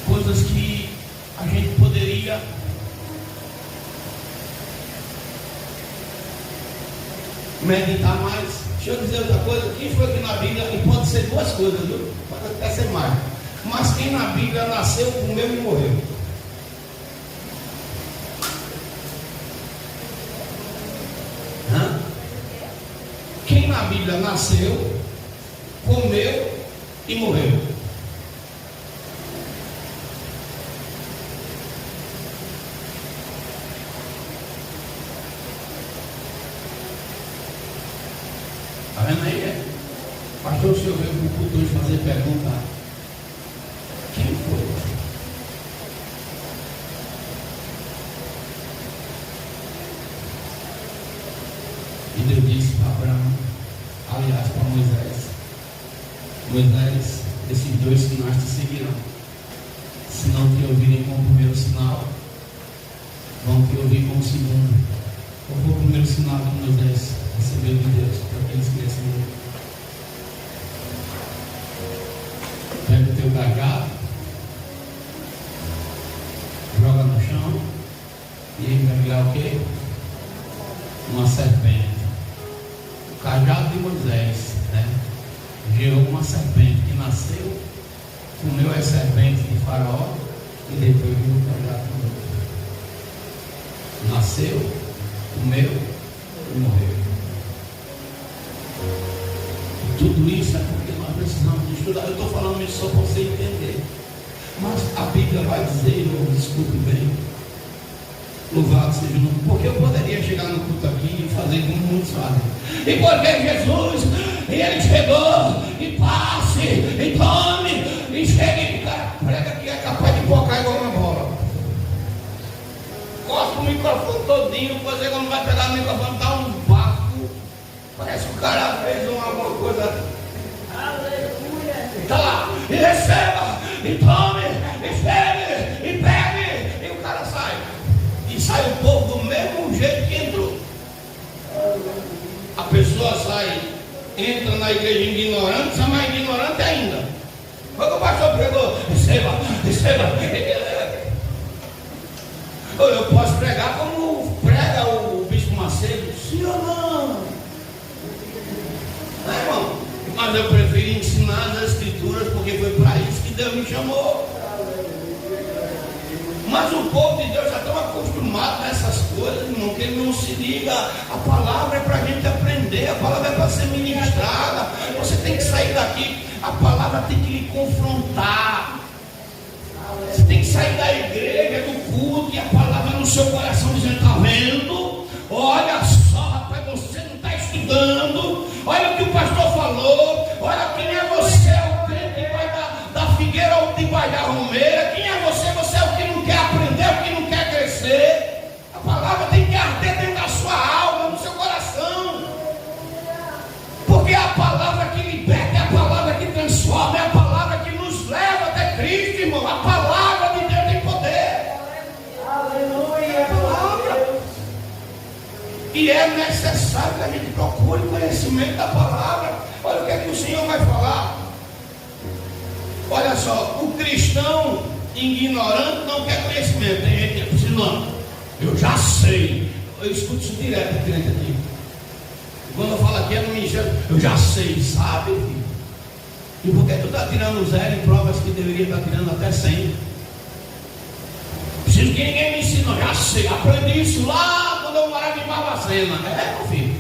Coisas que a gente poderia meditar mais. Deixa eu dizer outra coisa: quem foi que na Bíblia, e pode ser 2 coisas, viu? Pode até ser mais. Mas quem na Bíblia nasceu, comeu e morreu? Quem na Bíblia nasceu, comeu e morreu? Está vendo aí? Pastor, o senhor veio para o culto hoje fazer pergunta. Quem foi? E Deus disse para Abraão, aliás, para Moisés: Moisés, esses dois sinais te seguirão. Se não te ouvirem com o primeiro sinal, vão te ouvir com o segundo. Qual foi o primeiro sinal que Moisés recebeu de Deus para que eles crescem? Pega o teu cajado, joga no chão e ele vai virar o quê? Uma serpente. O cajado de Moisés, né, gerou uma serpente que nasceu, comeu as serpentes de Faraó e depois viu o cajado de Moisés. Nasceu, comeu e morreu. E tudo isso é porque nós precisamos de estudar. Eu estou falando isso só para você entender. Mas a Bíblia vai dizer, escute bem, louvado seja o nome, porque eu poderia chegar no culto aqui e fazer como muitos fazem. E porque Jesus, ele chegou, e passe, e tome, e chegue, e o cara prega que é capaz de focar igual uma bola. Corta o microfone todinho, você quando vai pegar o microfone, dá um vácuo. Parece que o cara fez alguma coisa. Aleluia. Está lá, e receba, e tome, e chegue, e pegue, e o cara sai. E sai o povo do mesmo jeito que entrou. A pessoa sai, entra na igreja ignorante, sai mais ignorante ainda. Foi o que o pastor pregou: receba, receba. Eu posso pregar como prega o bispo Macedo, sim ou não? Não, irmão? Mas eu prefiro ensinar as escrituras, porque foi para isso que Deus me chamou. Mas o povo de Deus já está acostumado nessas coisas, irmão, que ele não se liga. A palavra é para a gente aprender, a palavra é para ser ministrada. Você tem que sair daqui, a palavra tem que lhe confrontar. Você tem que sair da igreja, do culto, e a palavra no seu coração dizendo: está vendo? Olha só, rapaz, você não está estudando. Olha o que o pastor falou. Olha quem é você, o crente que vai da figueira ou que vai da romeira. Quem é você? Você é o que não quer aprender, o que não quer crescer. A palavra tem que arder dentro da sua alma, no seu coração. Porque é a palavra que liberta, é a palavra que transforma, é a palavra que nos leva até Cristo, irmão. A palavra de Deus tem poder. Aleluia. A palavra. E é necessário que a gente procure conhecimento da palavra. Olha o que é que o Senhor vai falar. Olha só, o cristão ignorante não quer conhecimento. Tem gente que precisa, não, eu já sei. Eu escuto isso direto, crente aqui. Quando eu falo aqui é no ministério, eu já sei, sabe, filho? E por que tu está tirando 0 em provas que deveria estar tirando até 100? Preciso que ninguém me ensine, já sei, aprendi isso lá quando eu morava em Barbacena. É, meu filho.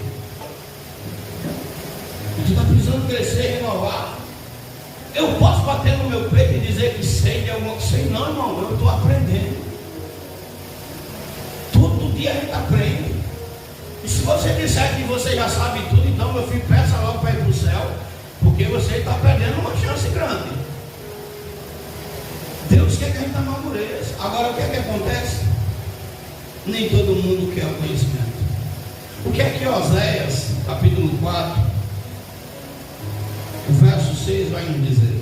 E tu está precisando crescer e renovar. Eu posso bater no meu peito e dizer que sei de alguma coisa? Sei não, irmão, eu estou aprendendo. Todo dia a gente aprende. E se você disser que você já sabe tudo, então, meu filho, peça logo para ir para o céu, porque você está perdendo uma chance grande. Deus quer que a gente amadureça. Agora, o que é que acontece? Nem todo mundo quer o conhecimento. O que é que Oséias, capítulo 4, o verso 6 vai nos dizer?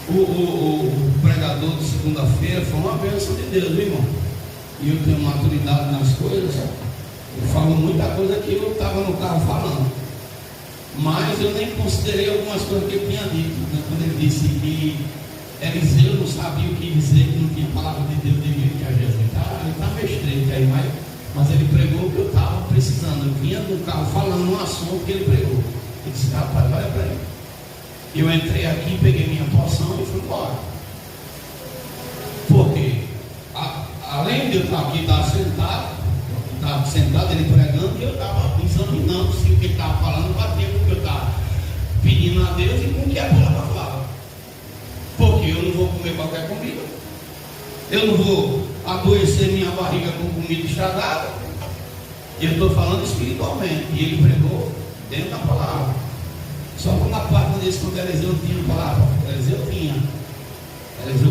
O pregador de segunda-feira foi uma bênção de Deus, viu, irmão? E eu tenho maturidade nas coisas. Eu falo muita coisa que eu estava no carro falando, mas eu nem considerei algumas coisas que ele tinha dito, né? Quando ele disse que Eliseu não sabia o que dizer, que não tinha palavra de Deus de jeito a Jesus. Ele está mestrando aí, mas ele pregou o que eu estava precisando. Eu vinha do carro falando um assunto que ele pregou. Ele disse, rapaz, olha para ele. Eu entrei aqui, peguei minha porção e fui embora. Porque além de eu estar aqui, estava sentado, ele pregando, e eu estava examinando se o que ele estava falando batia com o que eu estava pedindo a Deus e com o que a palavra fala. Porque eu não vou comer qualquer comida, eu não vou adoecer minha barriga com comida estragada. Eu estou falando espiritualmente, e ele pregou dentro da palavra. Só que na parte desse, quando Eliseu tinha palavra, Eliseu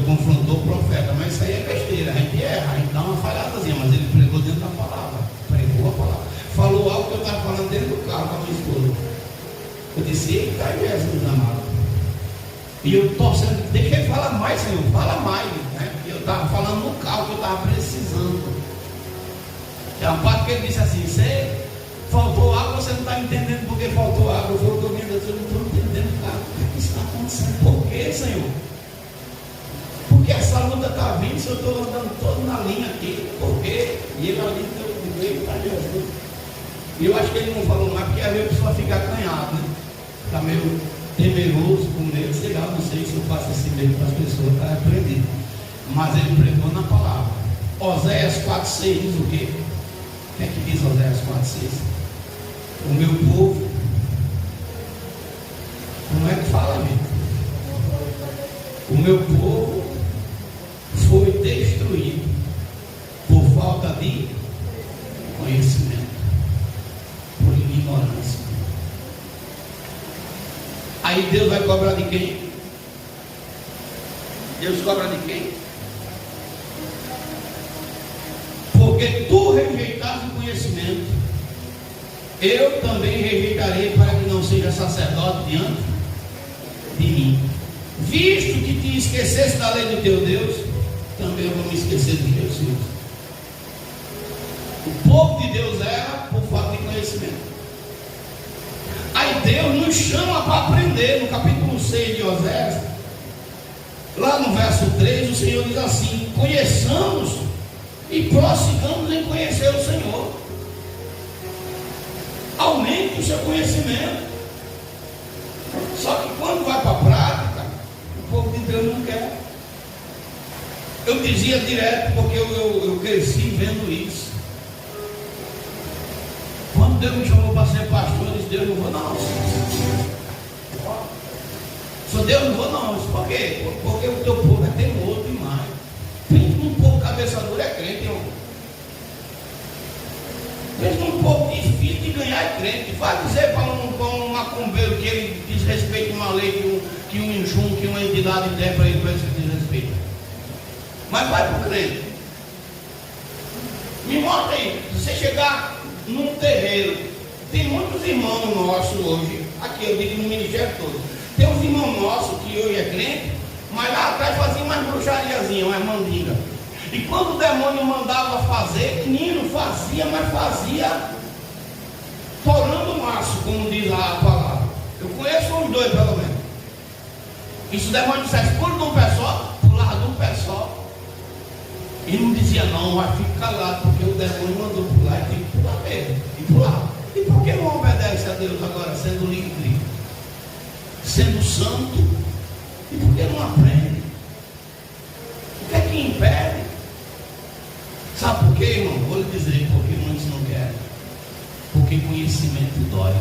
confrontou o profeta, mas isso aí é besteira, a gente erra, a gente dá uma falhadazinha, mas ele pregou dentro da palavra, pregou a palavra, falou algo que eu estava falando dentro do carro com a minha esposa. Eu disse, eita, Jesus amado. E eu torcendo, deixa ele falar mais, Senhor, fala mais, né? Eu estava falando no carro que eu estava precisando. E a parte que ele disse assim, faltou água, você não está entendendo porque faltou água. Eu falei, eu não estou entendendo, cara, o que está acontecendo? Por quê, Senhor? Porque essa luta está vindo, se eu estou andando todo na linha aqui, por quê? E ele ali veio para Jesus. E eu acho que ele não falou mais, porque às vezes a pessoa fica acanhada, né? Está meio temeroso, com medo, sei lá, não sei se eu faço esse medo para as pessoas, para aprender. Mas ele pregou na palavra. Oséias 4,6 diz o quê? O que é que diz Oséias 4,6? O meu povo, como é que fala, amigo? O meu povo foi destruído por falta de conhecimento, por ignorância. Aí Deus vai cobrar de quem? Deus cobra de quem? Porque tu rejeitaste o conhecimento, eu também rejeitarei para que não seja sacerdote diante de mim. Visto que te esquecesse da lei do teu Deus, também eu vou me esquecer dos teus filhos. O povo de Deus era por falta de conhecimento. Aí Deus nos chama para aprender. No capítulo 6 de Oséias, lá no verso 3, o Senhor diz assim: conheçamos e prossigamos em conhecer o Senhor. Aumente o seu conhecimento. Só que quando vai para a prática, o povo de Deus não quer. Eu dizia direto, porque eu cresci vendo isso. Quando Deus me chamou para ser pastor, eu disse: Deus, não vou não. Sou Deus, não vou não. Por quê? Porque o teu povo é teimoso demais. Pensa num povo cabeça dura é crente, irmão. Pensa num povo difícil de ganhar é crente. Vai dizer para um macumbeiro que ele desrespeita uma lei que um injunto, que uma entidade der para ele, para esse desrespeito. Mas vai para o crente. Me mostra aí, se você chegar num terreiro, tem muitos irmãos nossos hoje, aqui eu digo no ministério todo, tem uns irmãos nossos que hoje é crente, mas lá atrás faziam umas bruxariazinhas, umas mandingas. E quando o demônio mandava fazer, menino fazia, mas fazia torando o maço, como diz a palavra. Eu conheço os dois pelo menos. E se o demônio dissesse pula de um pé só, pulava de um pé só. E não dizia não, mas fica calado, porque o demônio mandou pular e tem que pular mesmo. E pular. E por que não obedece a Deus agora, sendo livre, sendo santo? E por que não aprende? O que é que impede? Sabe por quê, irmão? Vou lhe dizer porque muitos não querem. Porque conhecimento dói.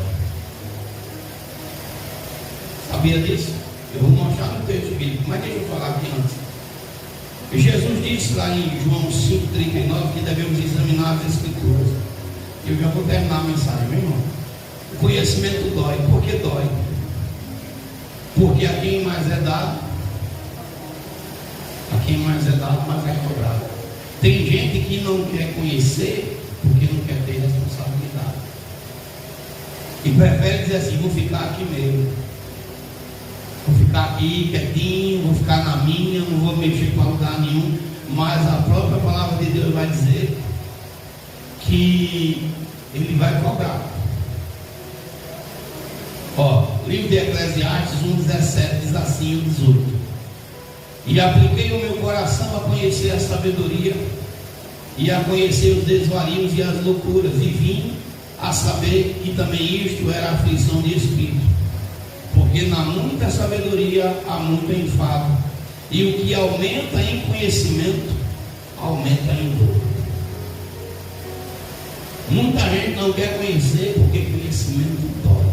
Sabia disso? Eu vou mostrar no texto bíblico, mas deixa eu falar aqui antes. Jesus disse lá em João 5,39 que devemos examinar as Escrituras. Eu já vou terminar a mensagem, meu irmão. O conhecimento dói. Por que dói? Porque a quem mais é dado, mais é cobrado. Tem gente que não quer conhecer porque não quer ter responsabilidade. E prefere dizer assim: vou ficar aqui mesmo. Vou ficar aqui quietinho, vou ficar na minha, não vou mexer para lugar nenhum. Mas a própria palavra de Deus vai dizer que Ele vai cobrar. Ó, livro de Eclesiastes 1,17 diz assim, o 18: E apliquei o meu coração a conhecer a sabedoria e a conhecer os desvarios e as loucuras, e vim a saber que também isto era aflição de espírito, porque na muita sabedoria há muito enfado, e o que aumenta em conhecimento aumenta em dor. Muita gente não quer conhecer porque conhecimento dói,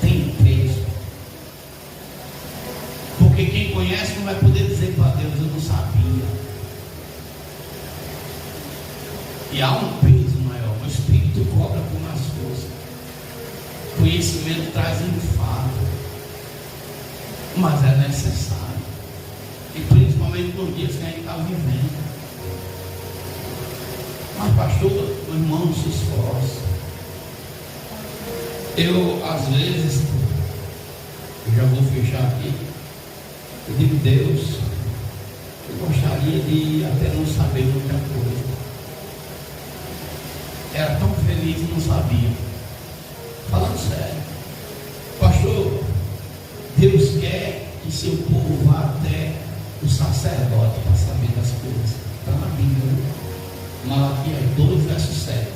tem peso. Porque quem conhece não vai poder dizer para Deus: eu não sabia. E há um peso maior. O Espírito cobra com mais força. Conhecimento traz enfado, mas é necessário. E principalmente nos dias que a gente está vivendo. Mas pastor, o irmão se esforça. Eu às vezes, eu já vou fechar aqui, eu digo: Deus, eu gostaria de até não saber muita coisa. Era tão feliz e não sabia. Falando sério, pastor, Deus quer que seu povo vá até o sacerdote para saber das coisas. Está na Bíblia, Malaquias 2, verso 7.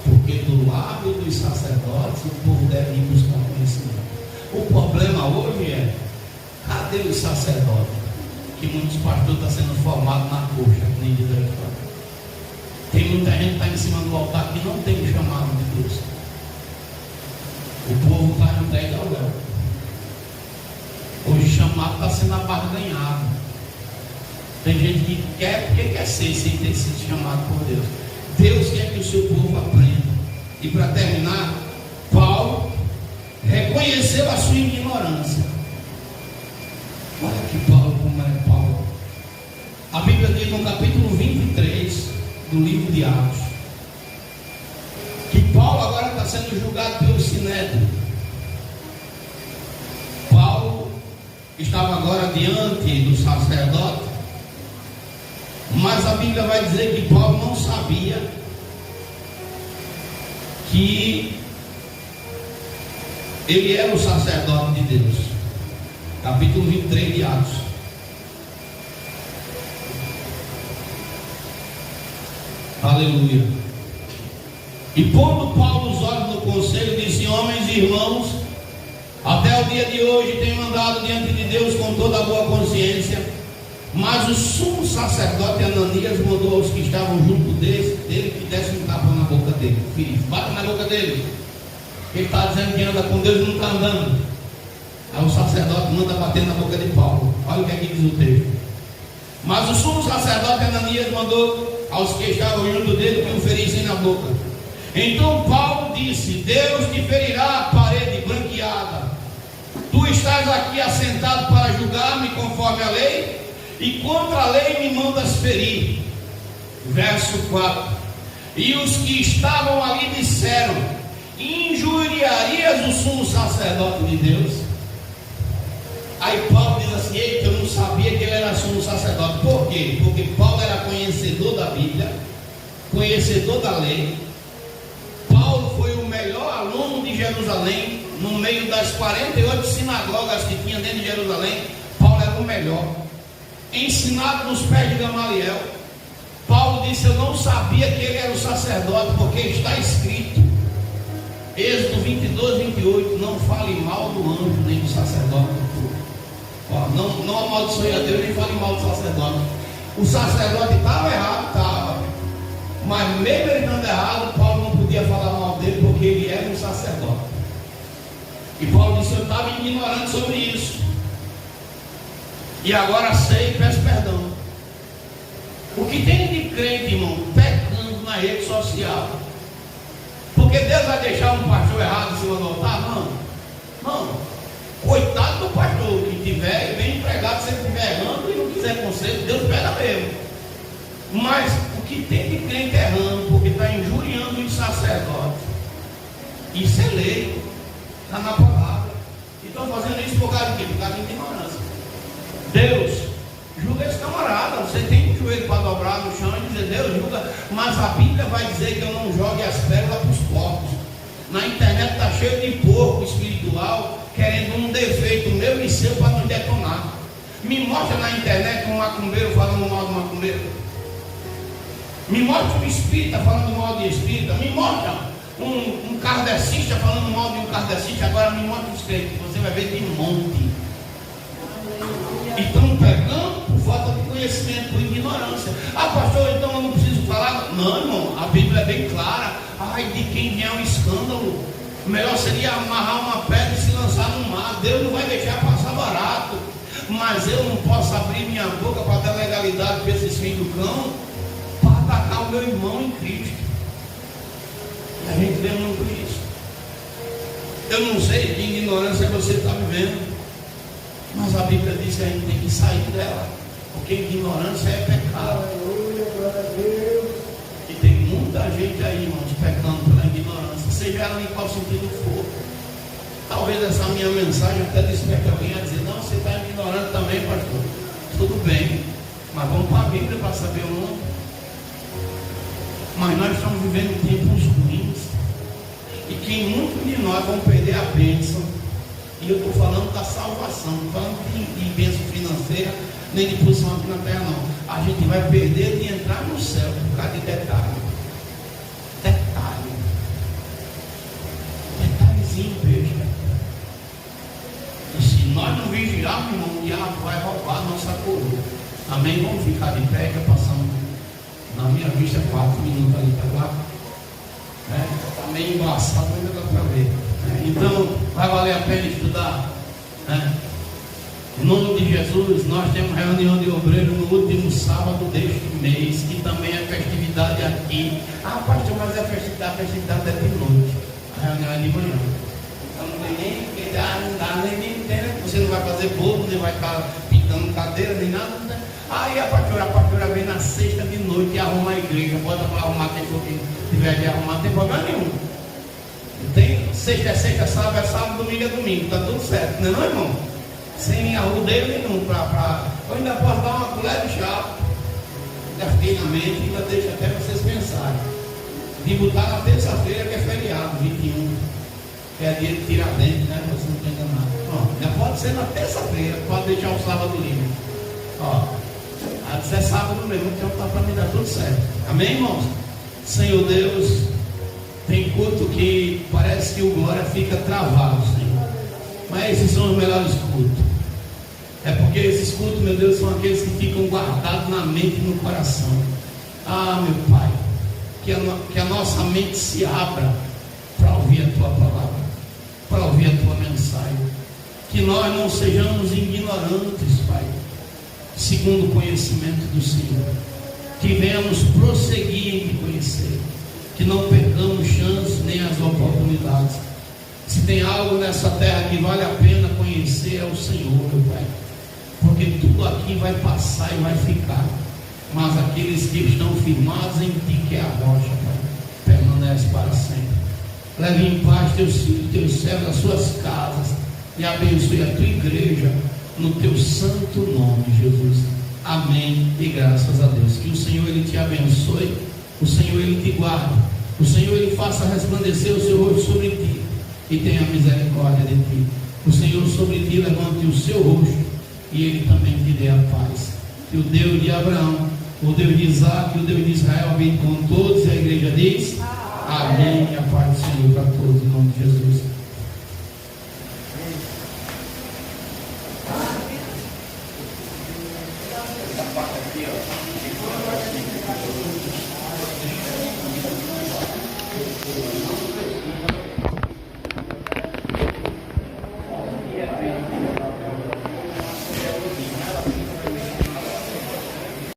Porque do lábio dos sacerdotes o povo deve ir buscar conhecimento. O problema hoje é: cadê os sacerdotes? Que muitos pastores estão sendo formados na coxa, que nem diz a história. Tem muita gente que está em cima do altar que não tem o chamado de Deus. O povo está entregue ao léu. Hoje o chamado está sendo abarganhado. Tem gente que quer porque quer ser sem ter sido chamado por Deus. Deus quer que o seu povo aprenda. E para terminar, Paulo reconheceu a sua ignorância. Olha que Paulo, como é Paulo. A Bíblia diz no capítulo 23 do livro de Atos que Paulo agora está sendo julgado pelo Sinédrio. Paulo estava agora diante do sacerdote, mas a Bíblia vai dizer que Paulo não sabia que ele era o sacerdote de Deus. Capítulo 23 de Atos. Aleluia. E pondo Paulo os olhos no conselho, disse: homens e irmãos, até o dia de hoje tenho andado diante de Deus com toda a boa consciência. Mas o sumo sacerdote Ananias mandou aos que estavam junto dele que desse um tapa na boca dele. Filho, bata na boca dele. Ele está dizendo que anda com Deus e não está andando. Aí o sacerdote manda bater na boca de Paulo. Olha o que aqui diz o texto. Mas o sumo sacerdote Ananias mandou aos que estavam junto dele que o ferissem na boca. Então Paulo disse: Deus te ferirá a parede branqueada. Tu estás aqui assentado para julgar-me conforme a lei, e contra a lei me mandas ferir. Verso 4. E os que estavam ali disseram: injuriarias o sumo sacerdote de Deus? Aí Paulo diz assim: eita, eu não sabia que ele era sumo sacerdote. Por quê? Porque Paulo era conhecedor da Bíblia, conhecedor da lei. Paulo foi o melhor aluno de Jerusalém. No meio das 48 sinagogas que tinha dentro de Jerusalém, Paulo era o melhor. Ensinado nos pés de Gamaliel. Paulo disse: eu não sabia que ele era o sacerdote, porque está escrito, Êxodo 22, 28, não fale mal do anjo nem do sacerdote. Não amaldiçoe a Deus, nem fale mal do sacerdote. O sacerdote estava errado, estava, mas mesmo ele estando errado, Paulo não podia falar mal dele, porque ele era um sacerdote. E Paulo disse: eu estava ignorante sobre isso, e agora sei e peço perdão. O que tem de crente, irmão, pecando na rede social? Porque Deus vai deixar um pastor errado em cima do altar? Não. Coitado do pastor que tiver bem empregado, se ele estiver errando e não quiser conselho, Deus pega mesmo. Mas o que tem de crente errando, porque está injuriando os sacerdotes, isso é lei, está na palavra. E estão fazendo isso por causa de quê? Por causa de ignorância. Deus julga esse camarada. Você tem um joelho para dobrar no chão e dizer: Deus julga, mas a Bíblia vai dizer que eu não jogue as pérolas para os porcos. Na internet está cheio de porco espiritual querendo um defeito meu e seu detonar. Me mostra na internet um macumbeiro falando mal do macumbeiro. Me mostra um espírita falando mal de espírita. Me mostra um kardecista falando mal de um kardecista. Agora me mostra os crentes. Você vai ver de monte. E estão pegando por falta de conhecimento, por ignorância. Ah, pastor, então eu não preciso falar? Não, irmão, a Bíblia é bem clara. Ai, de quem vier um escândalo, melhor seria amarrar uma pedra e se lançar no mar. Deus não vai deixar passar barato. Mas eu não posso abrir minha boca para dar legalidade para esses filhos do cão, para atacar o meu irmão em Cristo. E a gente vê muito isso. Eu não sei que ignorância você está vivendo, mas a Bíblia diz que a gente tem que sair dela, porque ignorância é pecado. E tem muita gente aí, irmãos, pecando pela ignorância, seja ela em qual sentido for. Talvez essa minha mensagem até desperte alguém a dizer: não, você está ignorando também, pastor. Tudo bem, mas vamos para a Bíblia para saber o nome. Mas nós estamos vivendo tempos ruins, e que muitos de nós vão perder a bênção. E eu estou falando da salvação, não estou falando de bênção financeira, nem de posição aqui na terra, não. A gente vai perder de entrar no céu por causa de detalhe. Detalhezinho, beijo. E se nós não vigiarmos, irmão, o diabo vai roubar a nossa coroa. Amém? Vamos ficar de pé, que passamos na minha vista 4 minutos ali para lá. Está meio embaçado, mas ainda dá para ver. Então, vai valer a pena estudar. Em nome de Jesus, nós temos reunião de obreiros no último sábado deste mês, que também é festividade aqui. Ah, pastor, mas a festividade é de noite. A reunião é de manhã. Então não tem nem que dar, nem entender. Você não vai fazer bolo, nem vai estar pintando cadeira, nem nada. Aí a pastora vem na sexta de noite e arruma a igreja. Bota para arrumar, quem for que tiver de arrumar, não tem problema nenhum. Tem sexta é sexta, sábado é sábado, domingo é domingo, está tudo certo, não é, irmão? Sem arrudeio nenhum. Eu ainda posso dar uma colher de chá, gastinamente, ainda deixa até vocês pensarem. De botar na terça-feira, que é feriado, 21, que é dia de Tiradentes, né? Você não tem enganado. Pronto, já pode ser na terça-feira, pode deixar o sábado livre. Se é sábado mesmo, então está para me dar tudo certo. Amém, irmãos? Senhor Deus, tem culto que parece que o glória fica travado, Senhor. Mas esses são os melhores cultos. É porque esses cultos, meu Deus, são aqueles que ficam guardados na mente e no coração. Ah, meu Pai, que a nossa mente se abra para ouvir a Tua palavra, para ouvir a Tua mensagem. Que nós não sejamos ignorantes, Pai, segundo o conhecimento do Senhor. Que venhamos prosseguir em te conhecer. Que não percamos chance nem as oportunidades. Se tem algo nessa terra que vale a pena conhecer, é o Senhor, meu Pai. Porque tudo aqui vai passar e vai ficar. Mas aqueles que estão firmados em Ti, que é a rocha, Pai, permanece para sempre. Leve em paz Teus filhos, Teus servos, as suas casas, e abençoe a Tua igreja, no Teu santo nome, Jesus. Amém e graças a Deus. Que o Senhor, Ele te abençoe. O Senhor, Ele te guarde. O Senhor, Ele faça resplandecer o seu rosto sobre ti e tenha misericórdia de ti. O Senhor sobre ti levante o seu rosto e Ele também te dê a paz. Que o Deus de Abraão, o Deus de Isaac e o Deus de Israel venha com todos. E a igreja diz: amém. E a paz do Senhor para todos, em nome de Jesus.